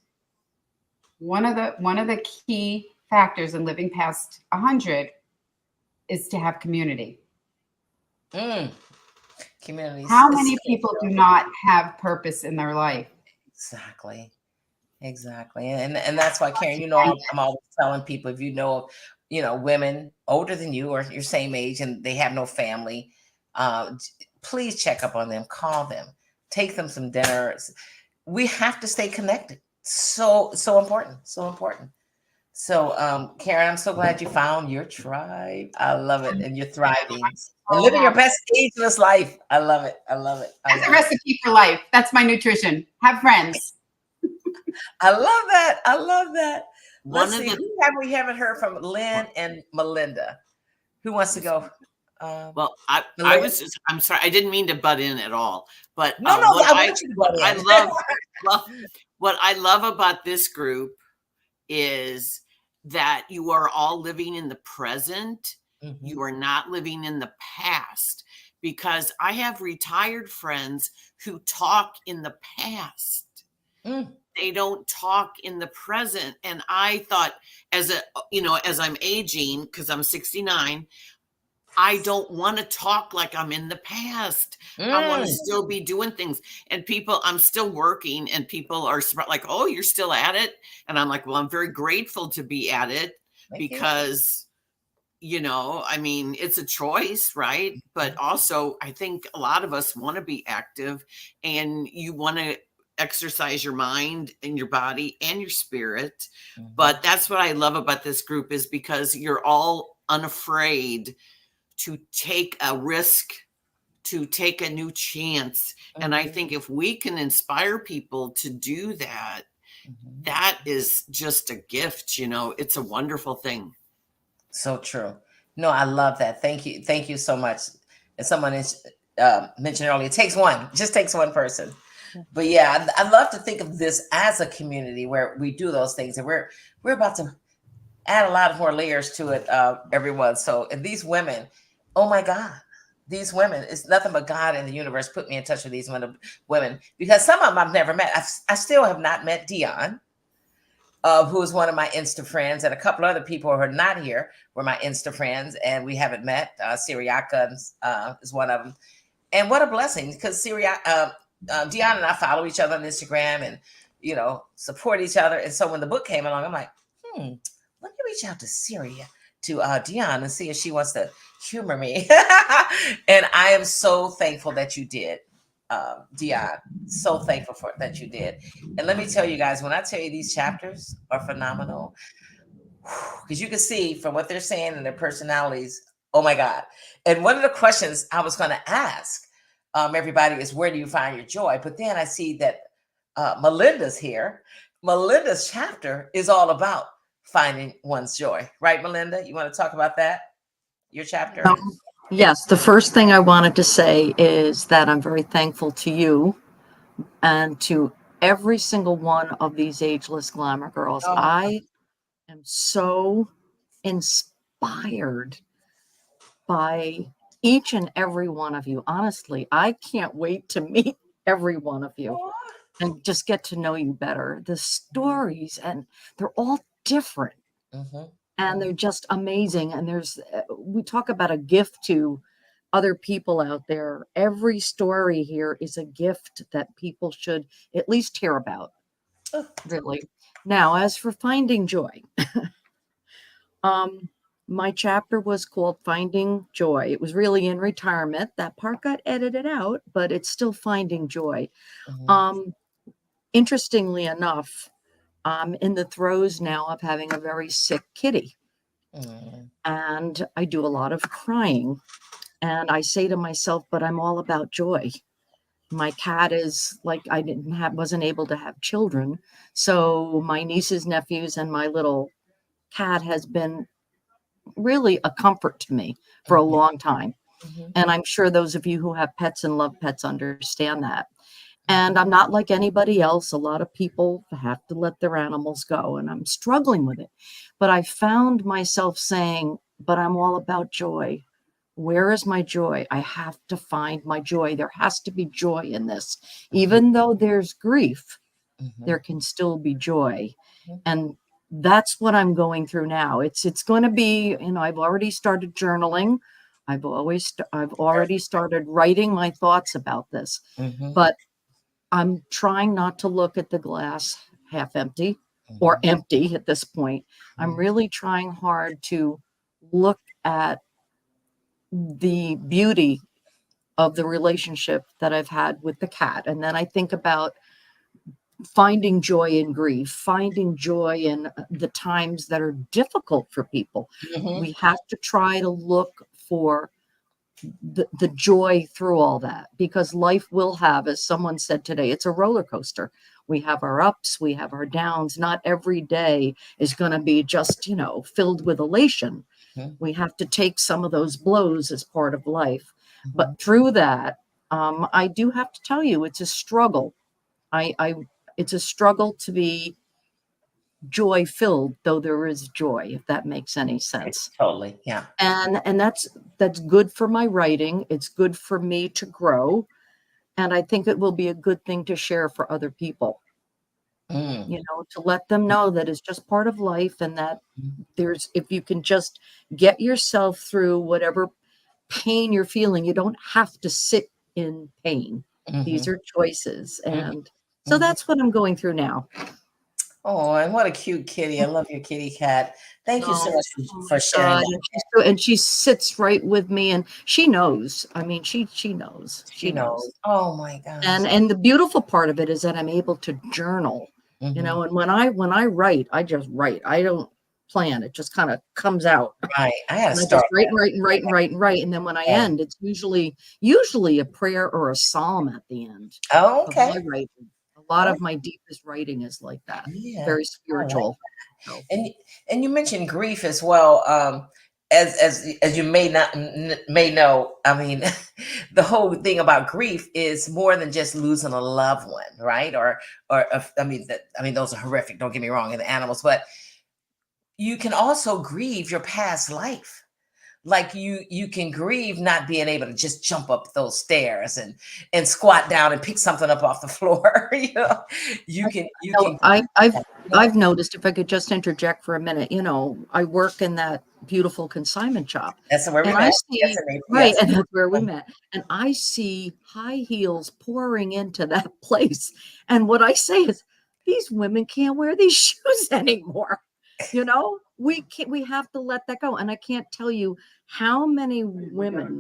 one of the key factors in living past 100 is to have community. Community. How many people do not have purpose in their life? Exactly. And that's why, Karen, I'm always telling people, if women older than you or your same age and they have no family, please check up on them, call them, take them some dinners, we have to stay connected. So important. So important. So, Karen, I'm so glad you found your tribe. I love it. And you're thriving and living your best ageless life. I love it. I love it. That's a recipe for life. That's my nutrition. Have friends. I love that. I love that. One Let's of see. the- We haven't heard from Lynn and Melinda. Who wants to go? Well, I'm sorry, I didn't mean to butt in at all, but No, what I want you to butt in. what I love about this group is that you are all living in the present. Mhm. You are not living in the past, because I have retired friends who talk in the past. They don't talk in the present. And I thought, as I'm aging, because I'm 69, I don't want to talk like I'm in the past. I want to still be doing things. And I'm still working, and people are like, oh, you're still at it. And I'm like, well, I'm very grateful to be at it, because, I mean, it's a choice, right? But also, I think a lot of us want to be active, and you want to exercise your mind and your body and your spirit. But that's what I love about this group, is because you're all unafraid to take a risk, to take a new chance. And I think if we can inspire people to do that, that is just a gift. It's a wonderful thing. So true. No, I love that. Thank you. Thank you so much. And someone is mentioned earlier, it just takes one person. But yeah, I love to think of this as a community where we do those things, and we're about to add a lot more layers to it, everyone. So, and these women, oh my God, these women, it's nothing but God in the universe put me in touch with these women, because some of them I've never met. I still have not met Dion, who is one of my Insta friends, and a couple other people who are not here were my Insta friends, and we haven't met. Syriaca is one of them. And what a blessing, because Dion and I follow each other on Instagram and, support each other. And so when the book came along, I'm like, let me reach out to Dion and see if she wants to humor me. And I am so thankful that you did, Dion. So thankful that you did. And let me tell you guys, when I tell you these chapters are phenomenal, because you can see from what they're saying and their personalities, oh my God. And one of the questions I was going to ask everybody is, where do you find your joy? But then I see that Melinda's here. Melinda's chapter is all about finding one's joy. Right, Melinda? You want to talk about that? Your chapter? Yes. The first thing I wanted to say is that I'm very thankful to you and to every single one of these Ageless Glamour girls. Oh. I am so inspired by each and every one of you. Honestly, I can't wait to meet every one of you and just get to know you better. The stories, and they're all different. And they're just amazing. And we talk about a gift to other people out there. Every story here is a gift that people should at least hear about. Really. Now, as for finding joy, my chapter was called Finding Joy. It was really in retirement. That part got edited out, but it's still Finding Joy. Interestingly enough, I'm in the throes now of having a very sick kitty. And I do a lot of crying. And I say to myself, but I'm all about joy. My cat is like, wasn't able to have children. So my nieces, nephews, and my little cat has been really a comfort to me for a long time. And I'm sure those of you who have pets and love pets understand that. And I'm not like anybody else. A lot of people have to let their animals go, and I'm struggling with it. But I found myself saying, but I'm all about joy. Where is my joy? I have to find my joy. There has to be joy in this. Even though there's grief, there can still be joy. And that's what I'm going through now. It's going to be, I've already started journaling. I've already started writing my thoughts about this. But I'm trying not to look at the glass half empty or empty at this point. I'm really trying hard to look at the beauty of the relationship that I've had with the cat. And then I think about finding joy in grief, finding joy in the times that are difficult for people. Mhm. We have to try to look for the joy through all that, because life will have, as someone said today, it's a roller coaster. We have our ups, we have our downs. Not every day is going to be just, filled with elation. Mhm. We have to take some of those blows as part of life. Mhm. But through that, I do have to tell you, it's a struggle. It's a struggle to be joy filled, though there is joy, if that makes any sense. Totally. Yeah. And that's good for my writing. It's good for me to grow, and I think it will be a good thing to share for other people. Mm. To let them know that it's just part of life, and that if you can just get yourself through whatever pain you're feeling, you don't have to sit in pain. These Mhm. are choices, and so Mhm. that's what I'm going through now. Oh, and what a cute kitty. I love your kitty cat. Thank you so Oh, much oh for my sharing God. that. And she sits right with me, and she knows. I mean, she knows. She You knows. know. Oh my gosh. And the beautiful part of it is that I'm able to journal, Mhm. and when I write, I just write. I don't plan. It just kind of comes out. Right. I gotta And I start just write that. and write and write and write and write. And then when I Yeah. end, it's usually a prayer or a psalm at the end Oh, of okay. my writing. A lot Oh, of my deepest writing is like that. yeah. Very I like spiritual. So, and you mentioned grief as well. As you may know, I mean, the whole thing about grief is more than just losing a loved one, right? I mean, those are horrific. Don't get me wrong, and the animals, but you can also grieve your past life. Like you can grieve not being able to just jump up those stairs and squat down and pick something up off the floor. You can no, I've grieve that. I've noticed, if I could just interject for a minute, I work in that beautiful consignment shop, That's where we and I met. Yes, see, and right, yes. and that's where we met, and I see high heels pouring into that place. And what I say is, these women can't wear these shoes anymore. We have to let that go. And I can't tell you how many women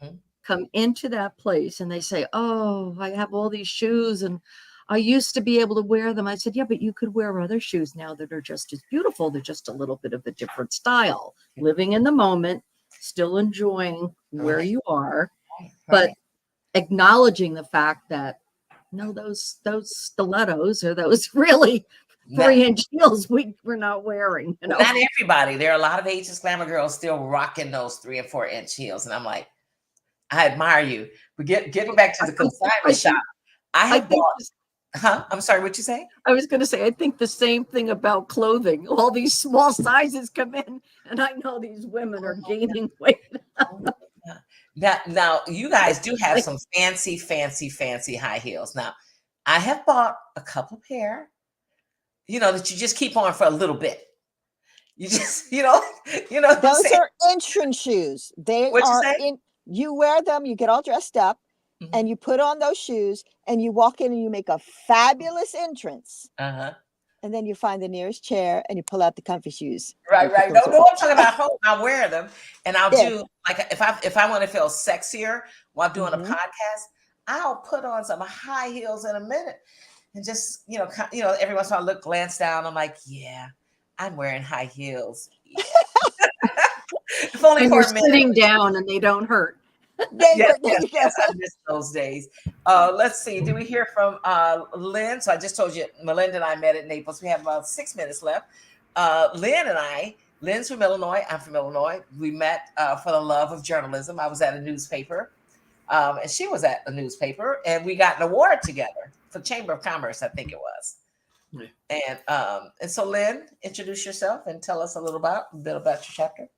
Mhm. come into that place and they say, "Oh, I have all these shoes and I used to be able to wear them." I said, "Yeah, but you could wear other shoes now that are just as beautiful. They're just a little bit of a different style. Living in the moment, still enjoying where Right, you are, but right. acknowledging the fact that no, those stilettos or those really Not, 3-inch heels we're not wearing." well, not everybody. There are a lot of Ageless Glamour girls still rocking those 3 and 4 inch heels, and I'm like, I admire you. But getting back to the I consignment shop, think I I have think bought. Huh? I'm sorry. What you say? I was going to say, I think the same thing about clothing. All these small sizes come in, and I know these women are gaining weight. Oh my God. Now, you guys do have some fancy, fancy, fancy high heels. Now, I have bought a couple pair, that you just keep on for a little bit. You just, what I'm Those saying? are entrance shoes. They What you are say? in, you wear them, you get all dressed up, Mhm. and you put on those shoes, and you walk in and you make a fabulous entrance. Uh-huh. And then you find the nearest chair and you pull out the comfy shoes Right, and put right. No, those no, on. I'm talking about home. I wear them, and I'll Yeah. do like if I want to feel sexier while doing a Mhm. podcast, I'll put on some high heels in a minute, and just every once in a while I look glance down. I'm like, yeah, I'm wearing high heels. Yeah, if only And for you're a minute. sitting down and they don't hurt. There Yes, there yes, you go. yes. I miss those days. Let's see. Do we hear from Lynn? So I just told you, Melinda and I met at Naples. We have about 6 minutes left. Lynn's from Illinois. I'm from Illinois. We met for the love of journalism. I was at a newspaper, and she was at a newspaper, and we got an award together for Chamber of Commerce, I think it was. Yeah. And so, Lynn, introduce yourself and tell us a bit about your chapter.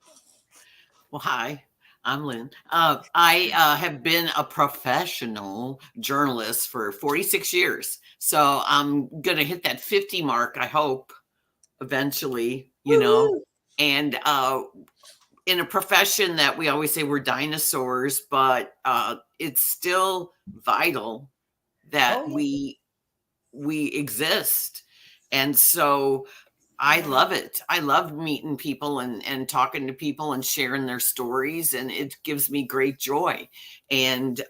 Well, hi, I'm Lynn. I have been a professional journalist for 46 years. So I'm going to hit that 50 mark, I hope, eventually, Woo-hoo. and in a profession that we always say we're dinosaurs, but it's still vital that Oh, yeah. we exist. And so I love it. I love meeting people and talking to people and sharing their stories, and it gives me great joy. And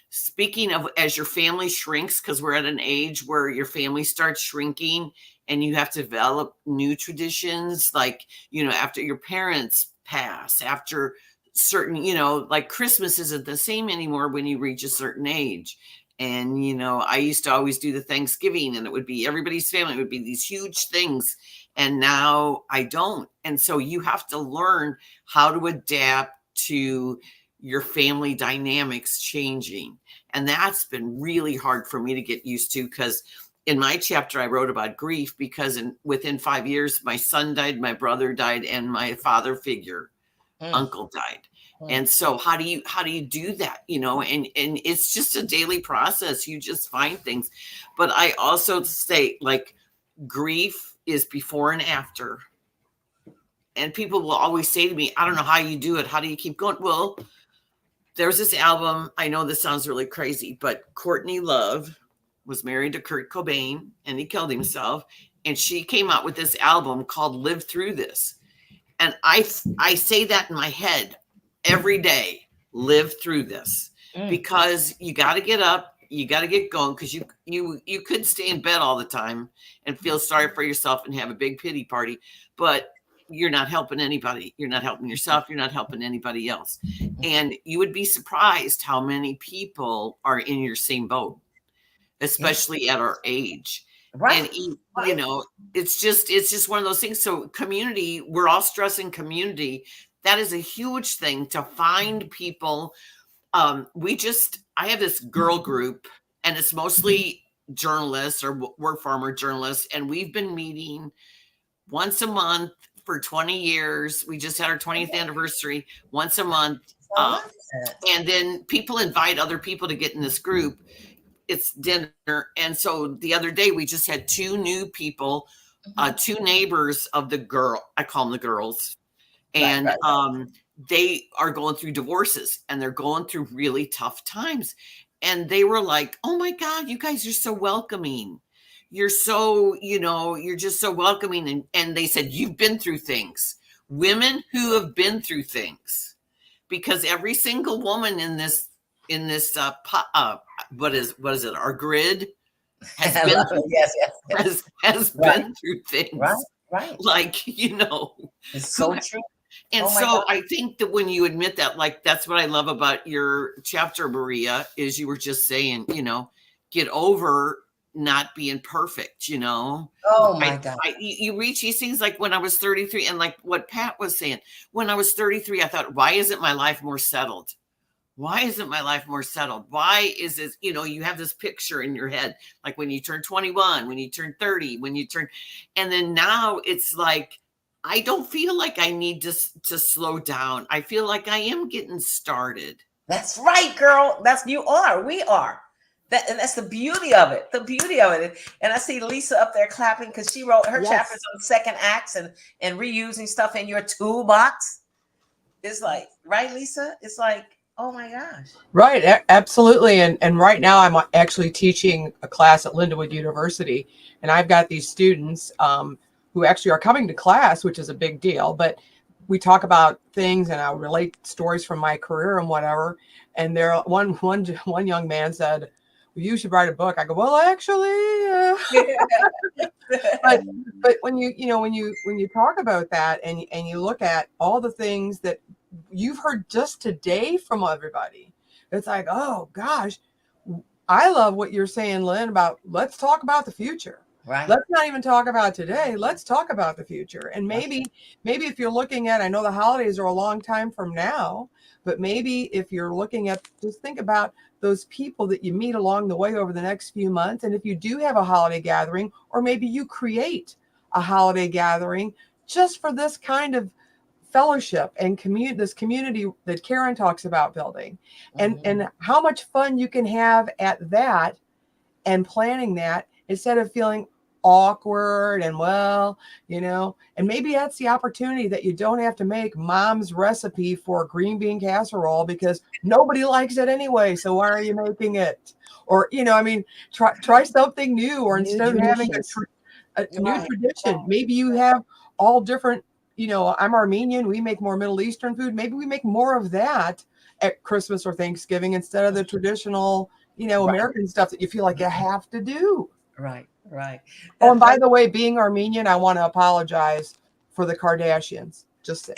speaking of, as your family shrinks, because we're at an age where your family starts shrinking and you have to develop new traditions, like, you know, after your parents pass, after certain, you know, like Christmas isn't the same anymore when you reach a certain age. And, you know, I used to always do the Thanksgiving, and it would be everybody's family. It would be these huge things. And now I don't. And so you have to learn how to adapt to your family dynamics changing. And that's been really hard for me to get used to, because in my chapter, I wrote about grief, because within 5 years, my son died, my brother died, and my father figure, uncle, died. And so how do you do that, you know? And it's just a daily process. You just find things. But I also say, like, grief is before and after. And people will always say to me, I don't know how you do it. How do you keep going? Well, there's this album. I know this sounds really crazy, but Courtney Love was married to Kurt Cobain, and he killed himself. And she came out with this album called Live Through This. And I say that in my head every day, live through this, because you got to get up, you got to get going, because you could stay in bed all the time and feel sorry for yourself and have a big pity party, but you're not helping anybody. You're not helping yourself. You're not helping anybody else. And you would be surprised how many people are in your same boat, especially at our age. Right. And you know, it's just one of those things. So community, we're all stressing community. That is a huge thing, to find people. I have this girl group, and it's mostly journalists or work farmer journalists. And we've been meeting once a month for 20 years. We just had our 20th anniversary, once a month. And then people invite other people to get in this group. It's dinner. And so the other day we just had 2 new people, 2 neighbors of the girl. I call them the girls. And they are going through divorces, and they're going through really tough times. And they were like, oh my God, you guys are so welcoming. You're so, you know, you're just so welcoming. And they said, you've been through things. Women who have been through things. Because every single woman in this what is it? Our grid has been through, has been through things. Right. Like, you know, it's so true. And so I think that when you admit that, like, that's what I love about your chapter, Maria, is you were just saying, you know, get over not being perfect, you know. Oh my God. You reach these things, like when I was 33, and like what Pat was saying, when I was 33, I thought, why isn't my life more settled? Why isn't my life more settled? Why is this, you know, you have this picture in your head, like when you turn 21, when you turn 30, when you turn, and then now it's like, I don't feel like I need to slow down. I feel like I am getting started. That's right, girl. We are. That's the beauty of it. The beauty of it. And I see Lisa up there clapping, because she wrote her chapters on second acts and reusing stuff in your toolbox. It's like, right, Lisa? It's like, oh my gosh. Right. Absolutely. And right now I'm actually teaching a class at Lindenwood University, and I've got these students who actually are coming to class, which is a big deal. But we talk about things, and I relate stories from my career and whatever. And there, one young man said, well, you should write a book. I go, well, actually, but when you talk about that, and you look at all the things that you've heard just today from everybody, it's like, oh gosh, I love what you're saying, Lynn, about let's talk about the future. Right. Let's not even talk about today. Let's talk about the future. And maybe if you're looking at, I know the holidays are a long time from now, but maybe if you're looking at, just think about those people that you meet along the way over the next few months. And if you do have a holiday gathering, or maybe you create a holiday gathering just for this kind of fellowship and this community that Karen talks about building, and how much fun you can have at that and planning that, instead of feeling awkward and, well, you know, and maybe that's the opportunity that you don't have to make mom's recipe for green bean casserole because nobody likes it anyway. So why are you making it? Or, you know, I mean, try something new, or instead of having a new Right. tradition. Maybe you have all different, I'm Armenian. We make more Middle Eastern food. Maybe we make more of that at Christmas or Thanksgiving instead of the traditional, American stuff that you feel like you have to do. Right. Oh, and by the way, being Armenian, I want to apologize for the Kardashians. Just saying.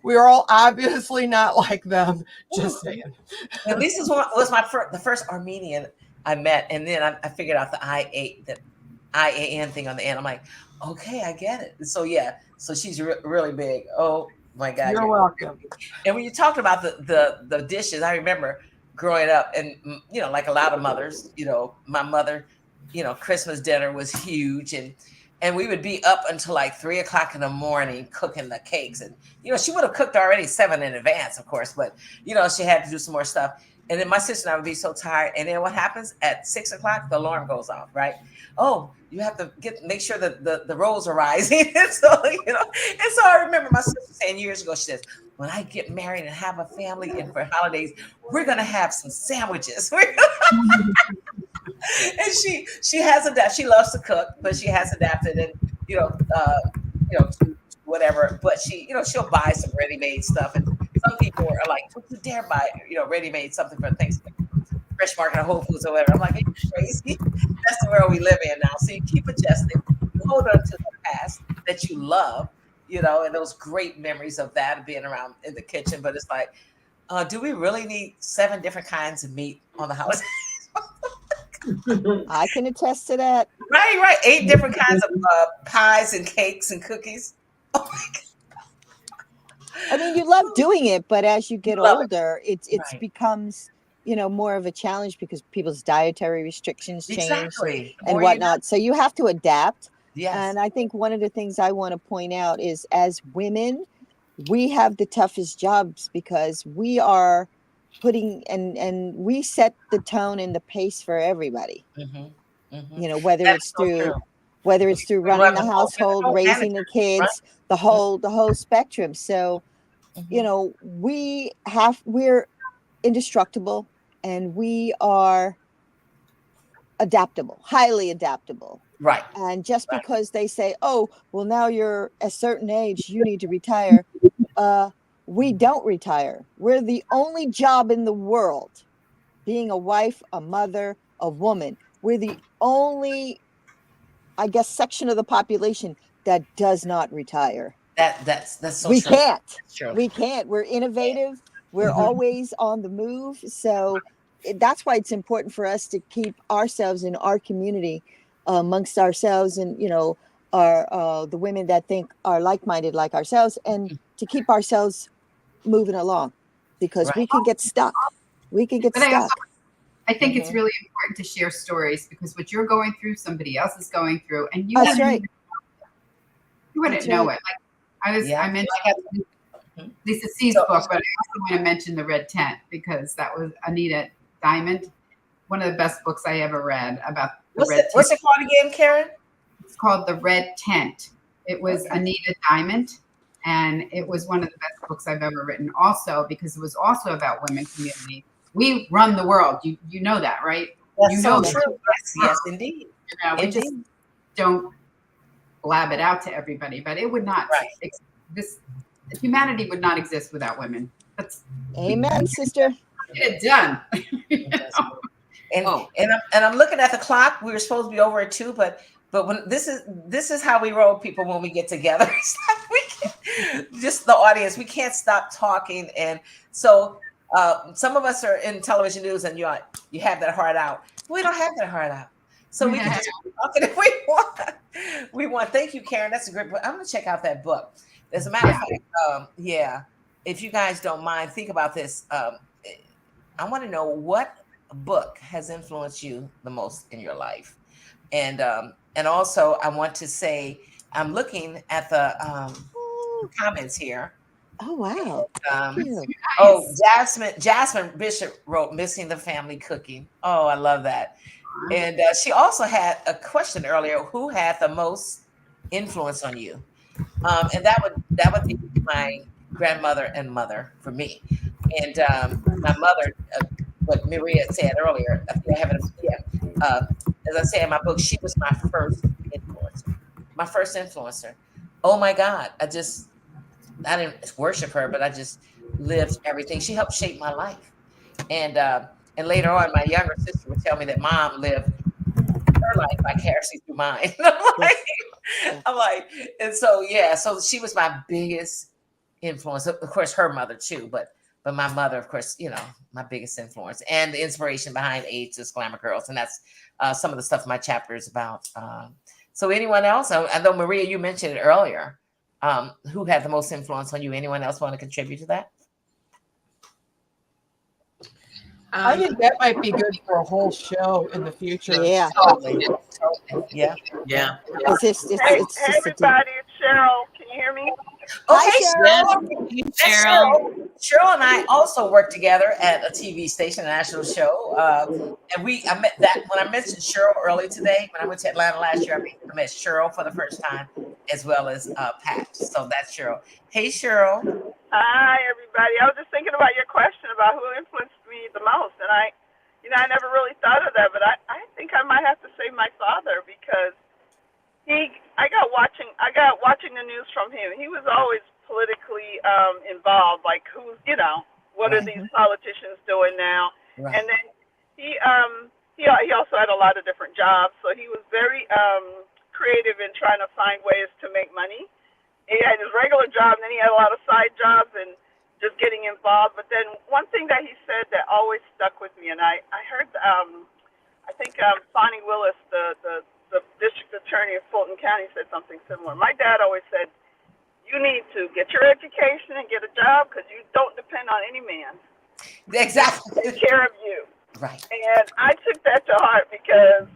We are all obviously not like them. Just saying. At least this was the first Armenian I met, and then I figured out the IAN thing on the end. I'm like, okay, I get it. So yeah, so she's really big. Oh my God, you're welcome. And when you talked about the dishes, I remember growing up, and like a lot of mothers, my mother, Christmas dinner was huge, and we would be up until like 3 o'clock in the morning cooking the cakes. And, she would have cooked already 7 in advance, of course, but, she had to do some more stuff. And then my sister and I would be so tired. And then what happens at 6 o'clock, the alarm goes off, right? Oh, you have to make sure that the rolls are rising. And so, and so I remember my sister saying years ago, she says, when I get married and have a family and for holidays, we're going to have some sandwiches. And she has adapted. She loves to cook, but she has adapted, and whatever. But she'll buy some ready-made stuff. And some people are like, "Don't you dare buy ready-made something for Thanksgiving, Fresh Market or Whole Foods or whatever." I'm like, "Are you crazy?" That's the world we live in now. So you keep adjusting. You hold on to the past that you love, and those great memories of that being around in the kitchen. But it's like, do we really need 7 different kinds of meat on the holidays? I can attest to that. Right. 8 different kinds of pies and cakes and cookies. Oh my God. I mean, you love doing it, but as you get older, it becomes, more of a challenge because people's dietary restrictions change and whatnot. So you have to adapt. Yes. And I think one of the things I want to point out is, as women, we have the toughest jobs because we are putting and we set the tone and the pace for everybody. Whether it's through running the household, raising the kids, the whole spectrum. So we're indestructible, and we are adaptable, highly adaptable. Right. And just because they say, oh, well, now you're a certain age, you need to retire. We don't retire. We're the only job in the world, being a wife, a mother, a woman. We're the only, I guess, section of the population that does not retire. That's so we true. Can't. That's true. We can't. We're innovative. We're always on the move. So that's why it's important for us to keep ourselves in our community, amongst ourselves, and our the women that think are like-minded like ourselves, and to keep ourselves moving along, because we can get stuck. I think it's really important to share stories, because what you're going through, somebody else is going through, and you That's right. You wouldn't know it. Like I mentioned Lisa C's book, but I also want to mention The Red Tent, because that was Anita Diamond, one of the best books I ever read about the Red Tent. What's it called again, Karen? It's called The Red Tent. It was Anita Diamond, and it was one of the best books I've ever written, also because it was also about women community. We run the world. You know that, right? That's so true. Yes, indeed. We just don't blab it out to everybody, but it would not. This humanity would not exist without women. Amen, sister. Get it done. And I'm looking at the clock. We were supposed to be over at 2, but when this is how we roll, people, when we get together. Just the audience, we can't stop talking. And so some of us are in television news, and you have that heart out. We don't have that heart out. So we can just keep talking if we want. Thank you, Karen. That's a great book. I'm going to check out that book. As a matter of fact, if you guys don't mind, think about this. I want to know what book has influenced you the most in your life. And also I want to say, I'm looking at the comments here. Oh, wow. Jasmine Bishop wrote Missing the Family Cooking. Oh, I love that. And she also had a question earlier: who had the most influence on you? And that would be my grandmother and mother for me. And my mother what Maria said earlier. I think I have it. Yeah. As I say in my book, she was my first influencer. My first influencer. Oh my God! I didn't worship her, but I just lived everything. She helped shape my life. And later on, my younger sister would tell me that mom lived her life vicariously through mine. I'm like, and so yeah, so she was my biggest influence. Of course, her mother too, but my mother, of course, my biggest influence and the inspiration behind Ageless Glamour Girls, and that's some of the stuff my chapter is about. So anyone else? I know Maria, you mentioned it earlier. Who had the most influence on you? Anyone else want to contribute to that? I think that might be good for a whole show in the future. Yeah. Totally. Yeah. Yeah. It's Hey, just a deep. everybody, it's Cheryl. Can you hear me? Oh, Hi, hey, Cheryl. That's Cheryl. Cheryl and I also worked together at a TV station, a national show. And I met that when I mentioned Cheryl early today, when I went to Atlanta last year, I met Cheryl for the first time, as well as Pat. So that's Cheryl. Hey, Cheryl. Hi, everybody. I was just thinking about your question about who influenced me the most. And I never really thought of that, but I think I might have to say my father, because I got watching the news from him. He was always politically involved, like what are these politicians doing now? Right. And then he also had a lot of different jobs, so he was very creative in trying to find ways to make money. He had his regular job, and then he had a lot of side jobs and just getting involved. But then one thing that he said that always stuck with me, and I heard I think Bonnie Willis, the district attorney of Fulton County, said something similar. My dad always said, you need to get your education and get a job, because you don't depend on any man. Exactly. Take care of you. Right. And I took that to heart, because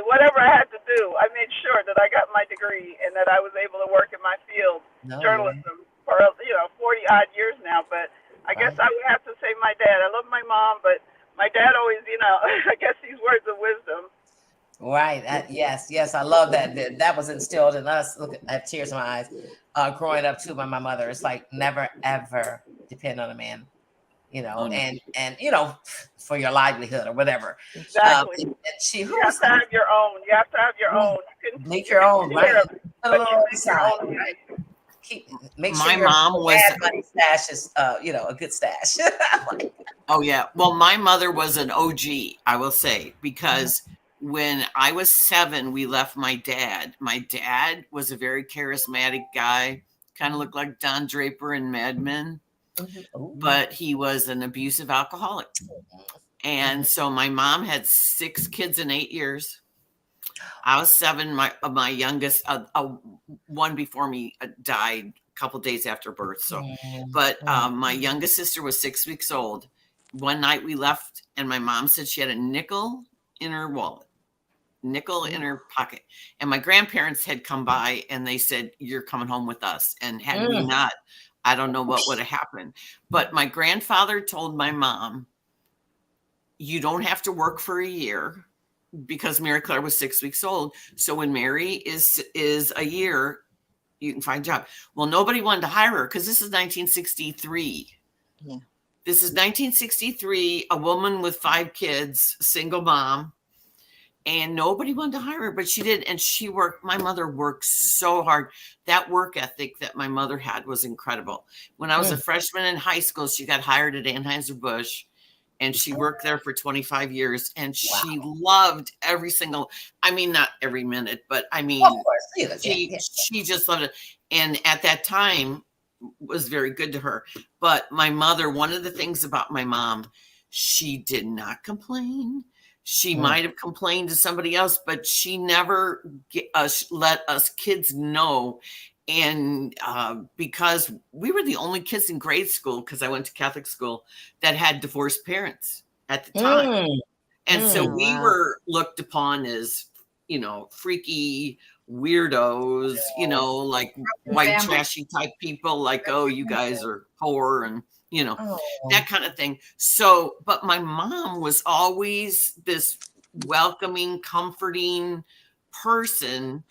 whatever I had to do, I made sure that I got my degree and that I was able to work in my field, journalism, for 40 odd years now. But I guess I would have to say my dad. I love my mom, but my dad always, I guess these words of wisdom. Right. Yes. I love that. That was instilled in us. Look, I have tears in my eyes. Growing up too by my mother. It's like never ever depend on a man. And for your livelihood or whatever. Exactly. And you have to have your own. You have to have your own. You can make your own, right? But you make your own. Right? Make My sure your mom was bad money stash is, a good stash. Oh yeah. Well, my mother was an OG, I will say, because when I was 7, we left my dad. My dad was a very charismatic guy, kind of looked like Don Draper in Mad Men, but he was an abusive alcoholic. And so my mom had 6 kids in 8 years. I was 7. My youngest, one before me, died a couple days after birth. So, but my youngest sister was 6 weeks old. One night we left, and my mom said she had a nickel in her wallet, nickel in her pocket. And my grandparents had come by, and they said, "You're coming home with us." And had we not, I don't know what would have happened. But my grandfather told my mom, "You don't have to work for a year," because Mary Claire was 6 weeks old. So when Mary is a year, you can find a job. Well, nobody wanted to hire her, because this is 1963. Yeah. This is 1963, a woman with 5 kids, single mom, and nobody wanted to hire her, but she did. And she worked. My mother worked so hard. That work ethic that my mother had was incredible. When I was a freshman in high school, she got hired at Anheuser-Busch, and she worked there for 25 years, and she loved every single, not every minute, but of course, she just loved it. And at that time was very good to her. But my mother, one of the things about my mom, she did not complain. She might have complained to somebody else, but she never let us kids know. And because we were the only kids in grade school, because I went to Catholic school, that had divorced parents at the time. And so we were looked upon as, freaky weirdos, like white trashy type people, like, oh, you guys are poor, and that kind of thing. So, but my mom was always this welcoming, comforting person.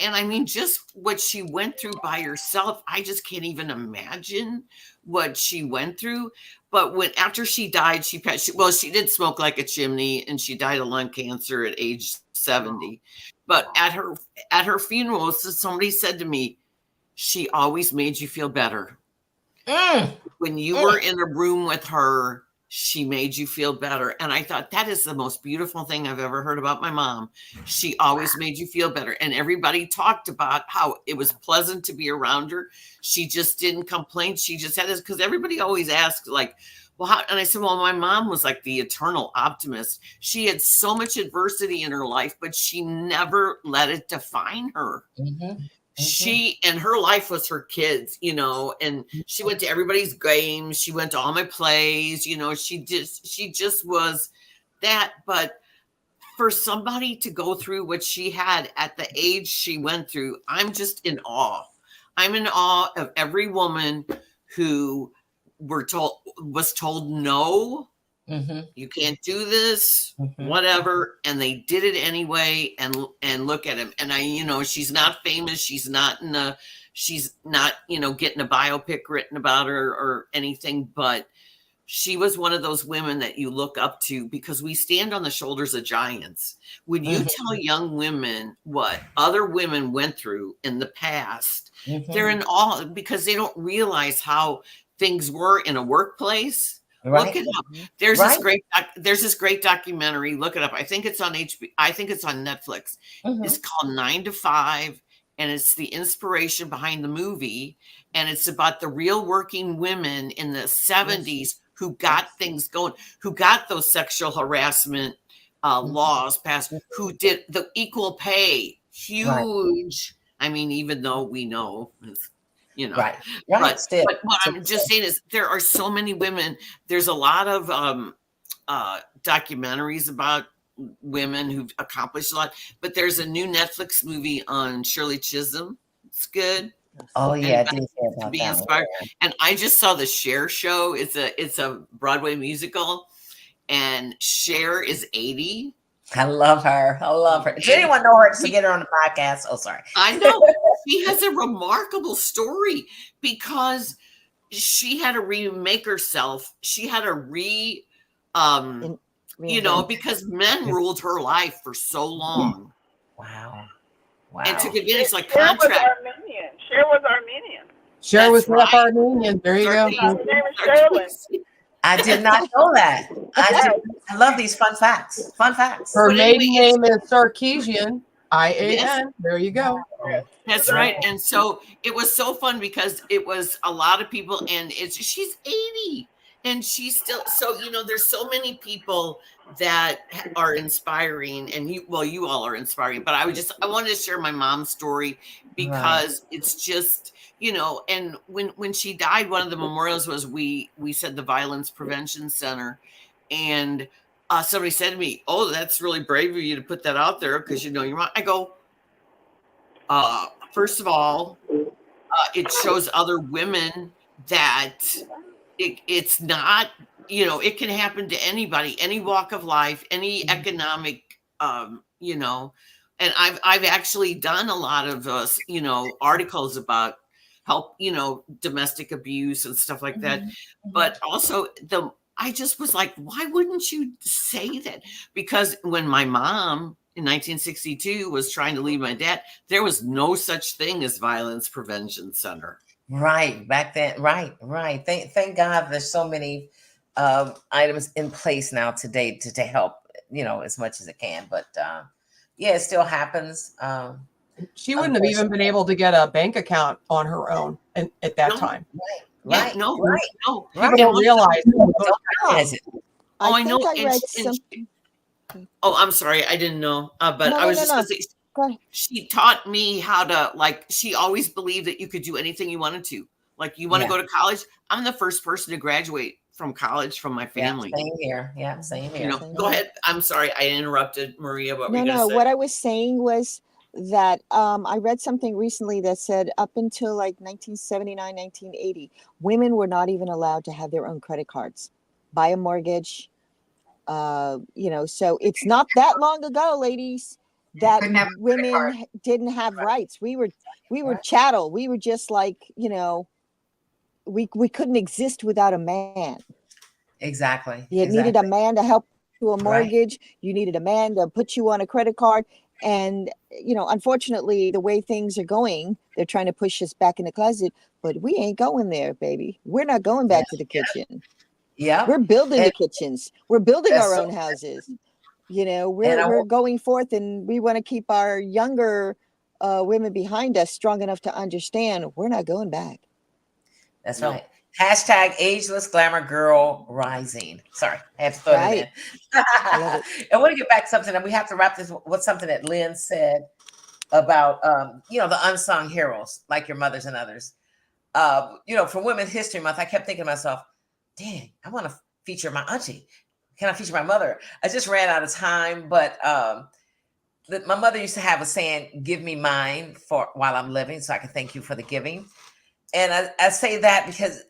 I mean, just what she went through by herself, I just can't even imagine what she went through. But after she died, she did smoke like a chimney, and she died of lung cancer at age 70. But at her funeral, somebody said to me, she always made you feel better. When you were in a room with her, she made you feel better. And I thought, that is the most beautiful thing I've ever heard about my mom. She always made you feel better. And everybody talked about how it was pleasant to be around her. She just didn't complain. She just had this, because everybody always asked, like, well, how? And I said, well, my mom was like the eternal optimist. She had so much adversity in her life, but she never let it define her. She and her life was her kids, you know, and she went to everybody's games. She went to all my plays, you know, she just was that. But for somebody to go through what she had at the age she went through, I'm just in awe. I'm in awe of every woman who was told no. You can't do this, whatever, and they did it anyway. And look at him. And she's not famous. She's not getting a biopic written about her or anything. But she was one of those women that you look up to, because we stand on the shoulders of giants. When you tell young women what other women went through in the past, they're in awe, because they don't realize how things were in a workplace. Look it up. There's this great documentary. Look it up. I think it's on HBO. I think it's on Netflix. It's called 9 to 5, and it's the inspiration behind the movie. And it's about the real working women in the 70s who got things going, who got those sexual harassment laws passed, who did the equal pay. Huge. I mean, even though we know, but what I'm just saying is, there are so many women. There's a lot of documentaries about women who've accomplished a lot, but there's a new Netflix movie on Shirley Chisholm. It's good. Oh yeah, I did hear about that inspired. And I just saw the Cher show. It's a Broadway musical, and Cher is 80. I love her. Does anyone know her to get her on the podcast? Oh, sorry. I know. She has a remarkable story, because she had to remake herself. She had to because men ruled her life for so long. Wow. And took advantage, like Cher contract. was Armenian. Cher was Armenian. There you go. Her name is Sherilyn. I did not know that. I love these fun facts. Her maiden name is Sarkeesian. IAN. There you go. That's right. And so it was so fun, because it was a lot of people, and she's 80, and she's still, so there's so many people that are inspiring, and you all are inspiring. But I wanted to share my mom's story, because it's just, and when she died, one of the memorials was we said the Violence Prevention Center, and somebody said to me, "Oh, that's really brave of you to put that out there, because your mom." I go, first of all, it shows other women that it's not, it can happen to anybody, any walk of life, any economic, and I've actually done a lot of articles about help, domestic abuse and stuff like that. But also I just was like, why wouldn't you say that? Because when my mom in 1962 was trying to leave my dad, there was no such thing as Violence Prevention Center. Right. Back then. Right. Thank God there's so many items in place now today to help, as much as it can. But it still happens. She wouldn't have even been able to get a bank account on her own at that time. Right. No. People don't realize it. Oh, I know. I read something. Oh, I'm sorry. I didn't know. But I was just going to say, she taught me how to, she always believed that you could do anything you wanted to. Like, you want to go to college? I'm the first person to graduate from college from my family. Same here. Go ahead. I'm sorry. I interrupted, Maria. What were you going to say? What I was saying was that I read something recently that said up until 1979, 1980, women were not even allowed to have their own credit cards, buy a mortgage. So it's not that long ago, ladies. that Couldn't have a credit card. women didn't have rights. We were chattel. We were just like, we couldn't exist without a man. Exactly. You needed a man to help you a mortgage. You needed a man to put you on a credit card. And, unfortunately, the way things are going, they're trying to push us back in the closet, but we ain't going there, baby. We're not going back to the kitchen. Yeah. We're building the kitchens. We're building our own so houses. We're going forth, and we want to keep our younger women behind us strong enough to understand we're not going back. That's right. Hashtag Ageless Glamour Girl Rising. Sorry, I had to throw it in. I love it. I want to get back to something, and we have to wrap this with something that Lynn said about, the unsung heroes, like your mothers and others. For Women's History Month, I kept thinking to myself, dang, I want to feature my auntie. Can I feature my mother? I just ran out of time, but my mother used to have a saying, give me mine while I'm living, so I can thank you for the giving. And I say that because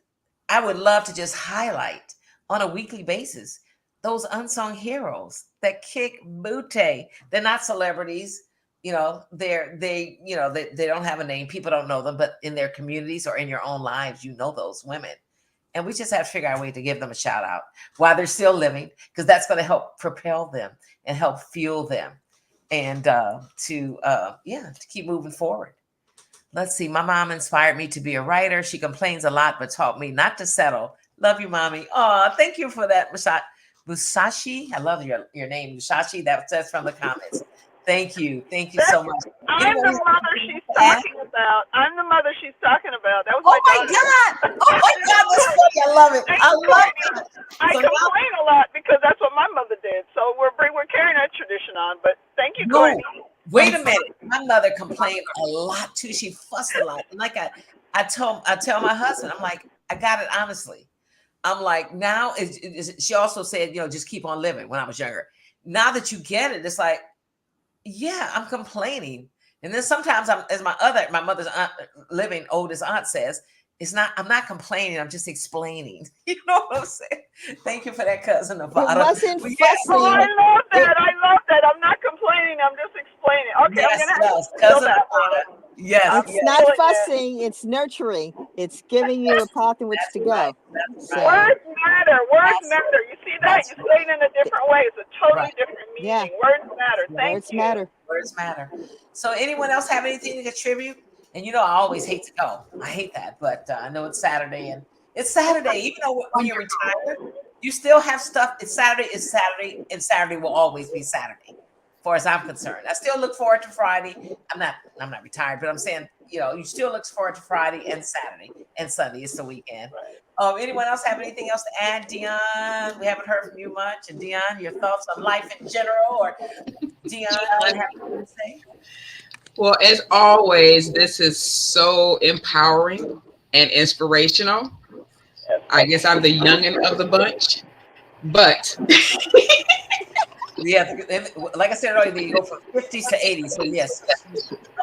I would love to just highlight on a weekly basis those unsung heroes that kick booty. They're not celebrities, they don't have a name. People don't know them, but in their communities or in your own lives, those women. And we just have to figure out a way to give them a shout out while they're still living, because that's going to help propel them and help fuel them, and to keep moving forward. Let's see. My mom inspired me to be a writer. She complains a lot, but taught me not to settle. Love you, mommy. Oh, thank you for that, Musashi. I love your name, Musashi. That's from the comments. Thank you. Thank you so much. I'm the mother she's talking about. That was my God. Oh my God. That's funny. I love it. I love it. I complain a lot because that's what my mother did. So we're carrying that tradition on. But thank you, Courtney. Wait a minute. My mother complained a lot too. She fussed a lot. And like I tell my husband, I'm like, I got it honestly. I'm like, now she also said, just keep on living when I was younger. Now that you get it, it's like, yeah, I'm complaining. And then sometimes as my mother's aunt, living oldest aunt says, I'm not complaining, I'm just explaining. You know what I'm saying? Thank you for that, cousin Nevada. It wasn't fussing. Oh, I love that. I'm not complaining, I'm just explaining. Okay, yes, I'm gonna have to cousin that. Nevada. Yes. It's not fussing, it's nurturing. It's giving you a path in which to go. Right. So, Words matter. You see that? You say it in a different way. It's a totally different meaning. Yeah. Words matter. Thank you. Words matter. So anyone else have anything to contribute? And I always hate to go. I hate that, but I know it's Saturday, and it's Saturday. Even though when you're retired, you still have stuff. It's Saturday, and Saturday will always be Saturday, as far as I'm concerned. I still look forward to Friday. I'm not retired, but I'm saying, you still look forward to Friday and Saturday and Sunday. It's the weekend. Anyone else have anything else to add? Dion, we haven't heard from you much. And Dion, your thoughts on life in general, or Dion, what have you to say? Well, as always, this is so empowering and inspirational. I guess I'm the youngin' of the bunch, but yeah, like I said earlier, you go from 50s to 80s. So yes, I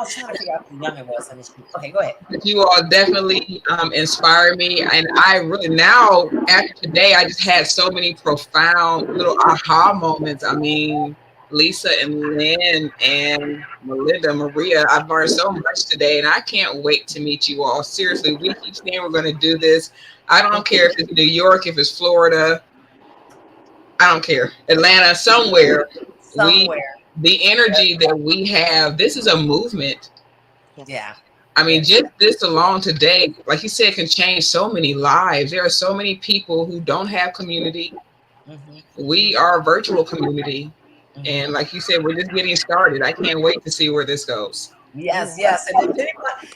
was trying to figure out who the youngin' was. Okay, go ahead. You all definitely inspire me, and I really now after today, I just had so many profound little aha moments. I mean, Lisa and Lynn and Melinda, Maria, I've learned so much today, and I can't wait to meet you all. Seriously, we keep saying we're going to do this. I don't care if it's New York, if it's Florida, I don't care. Atlanta, somewhere. The energy that we have, this is a movement. Yeah. I mean, just this alone today, like you said, can change so many lives. There are so many people who don't have community. Mm-hmm. We are a virtual community. And like you said, we're just getting started. I can't wait to see where this goes. Yes. And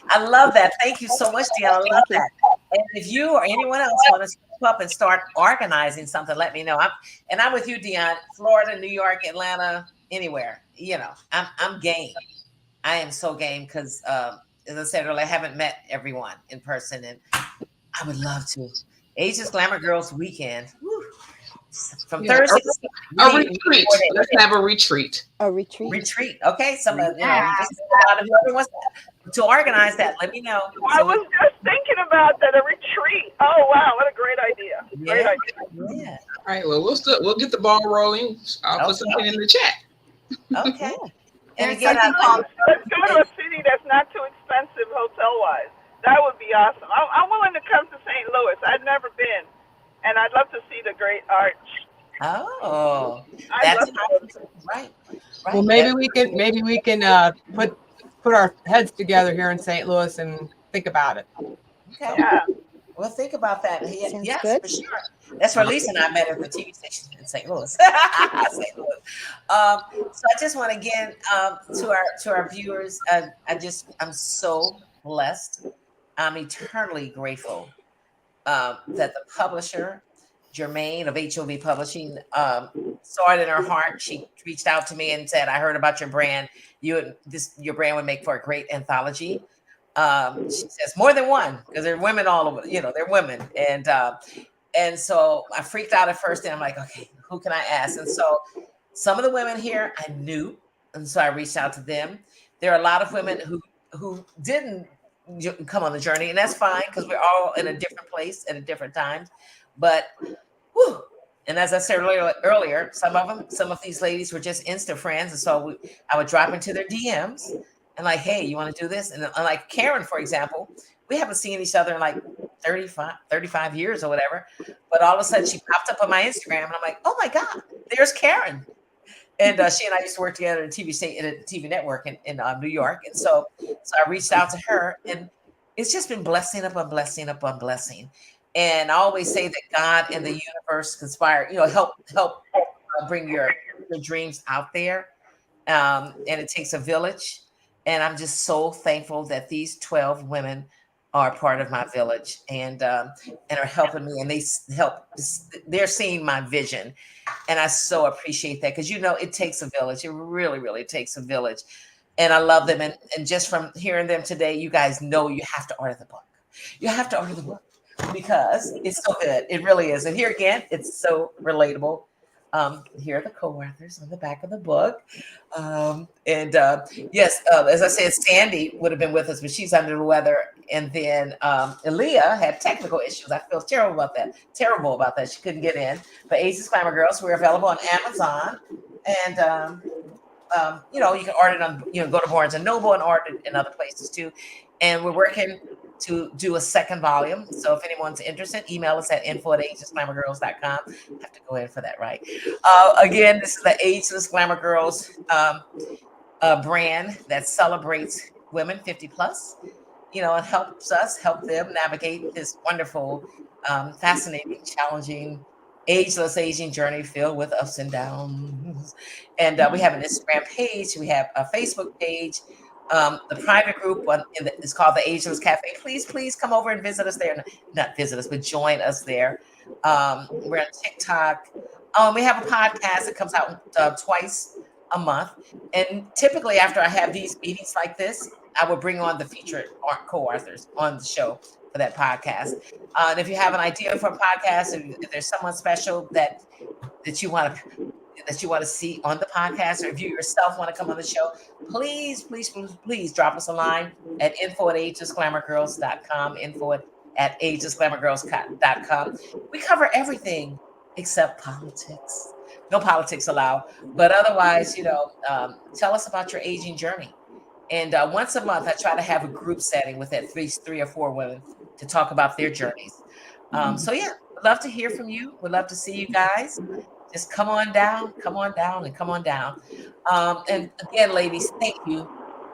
I love that. Thank you so much, Deanna. I love that. And if you or anyone else want to step up and start organizing something, let me know. I'm with you, Dion. Florida, New York, Atlanta, anywhere. I'm game. I am so game because, as I said earlier, I haven't met everyone in person, and I would love to. Ageless Glamour Girls Weekend. Woo. From Thursday, a retreat. Let's have a retreat. Retreat. Okay, just whoever wants to organize that. Let me know. I was just thinking about that. A retreat. Oh wow, what a great idea! Great idea. Yeah. All right. Well, we'll get the ball rolling. I'll put something in the chat. Okay. And There's again, something called Let's go to a city that's not too expensive hotel wise. That would be awesome. I'm willing to come to St. Louis. I've never been, and I'd love to see the Great Arch. oh, I'd that's love to go. right. Well, Right. maybe we can put our heads together here in St. Louis and think about it. Okay. Yeah. Well, think about that. Sounds Yes, good. for sure. That's where Lisa and I met at the TV station in St. Louis. St. Louis. So I just want to again to our viewers. I'm so blessed. I'm eternally grateful that the publisher, Germaine of HOV Publishing, saw it in her heart. She reached out to me and said, "I heard about your brand. Your brand would make for a great anthology." She says more than one because there are women all over. They're women, and so I freaked out at first, and I'm like, okay, who can I ask? And so some of the women here I knew, and so I reached out to them. There are a lot of women who didn't come on the journey, and that's fine because we're all in a different place at a different times. But whew, and as I said earlier, some of these ladies were just Insta friends, and so I would drop into their DMs and like, hey, you want to do this? And like Karen, for example, we haven't seen each other in like 35 years or whatever. But all of a sudden she popped up on my Instagram and I'm like, oh my God, there's Karen. And she and I used to work together at a TV network in New York. And so I reached out to her, and it's just been blessing upon blessing upon blessing. And I always say that God and the universe conspire, help bring your dreams out there. And it takes a village. And I'm just so thankful that these 12 women are part of my village and are helping me, and they're seeing my vision. And I so appreciate that because, it takes a village. It really, really takes a village. And I love them. And just from hearing them today, you guys know you have to order the book. You have to order the book because it's so good. It really is. And here again, it's so relatable. Here are the co-authors on the back of the book. Yes, as I said, Sandy would have been with us, but she's under the weather. And then Aaliyah had technical issues. I feel terrible about that. She couldn't get in. But Ageless Glamour Girls, we're available on Amazon. And, you can order it on, go to Barnes & Noble and order it in other places too. And we're working to do a second volume. So if anyone's interested, email us at info@agelessglamourgirls.com. I have to go in for that, right? Again, this is the Ageless Glamour Girls brand that celebrates women 50 plus, and help them navigate this wonderful, fascinating, challenging, ageless aging journey filled with ups and downs. And we have an Instagram page. We have a Facebook page. The private group is called the Ageless Cafe. Please come over and visit us there. Not visit us, but join us there. We're on TikTok. We have a podcast that comes out twice a month. And typically after I have these meetings like this, I will bring on the featured co-authors on the show for that podcast. And if you have an idea for a podcast, if there's someone special that you want to see on the podcast, or if you yourself want to come on the show, please drop us a line at info@agelessglamourgirls.com, info@agelessglamourgirls.com. We cover everything except politics. No politics allowed. But otherwise, tell us about your aging journey. And once a month, I try to have a group setting with at least 3 or 4 women to talk about their journeys. So yeah, we'd love to hear from you. We'd love to see you guys. Just come on down. And again, ladies, thank you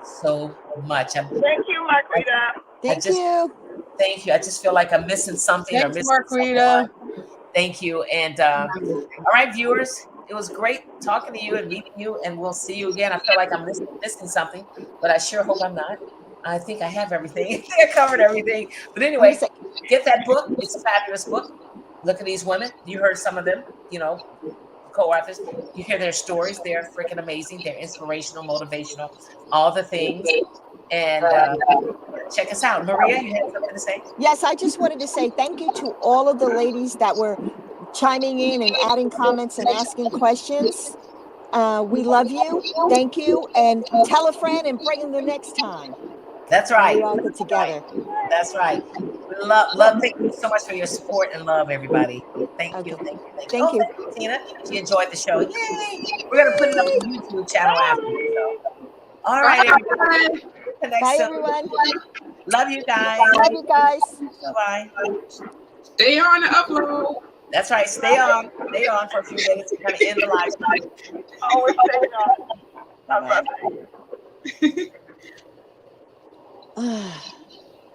so much. Thank you, Marquita. Thank you. Thank you. I just feel like I'm missing something. Thanks, Marquita. Thank you. And all right, viewers, it was great talking to you and meeting you, and we'll see you again. I feel like I'm missing something, but I sure hope I'm not. I think I have everything. I covered everything. But anyway, get that book. It's a fabulous book. Look at these women. You heard some of them, co-authors. You hear their stories. They're freaking amazing. They're inspirational, motivational, all the things. And check us out. Maria, you had something to say? Yes, I just wanted to say thank you to all of the ladies that were chiming in and adding comments and asking questions. We love you. Thank you. And tell a friend and bring them the next time. That's right. We all get together. That's right. We love. Thank you so much for your support and love, everybody. Thank you. Thank you, Tina. She enjoyed the show. Yay! We're gonna put it up on the YouTube channel after. So. All right, Bye. everybody. Connect Bye, soon. everyone. Love you guys. Love you guys. Bye-bye. Stay on the upload. That's right. Stay on. Stay on for a few minutes. We're going to end the live stream. Always staying on. Bye-bye. Ah.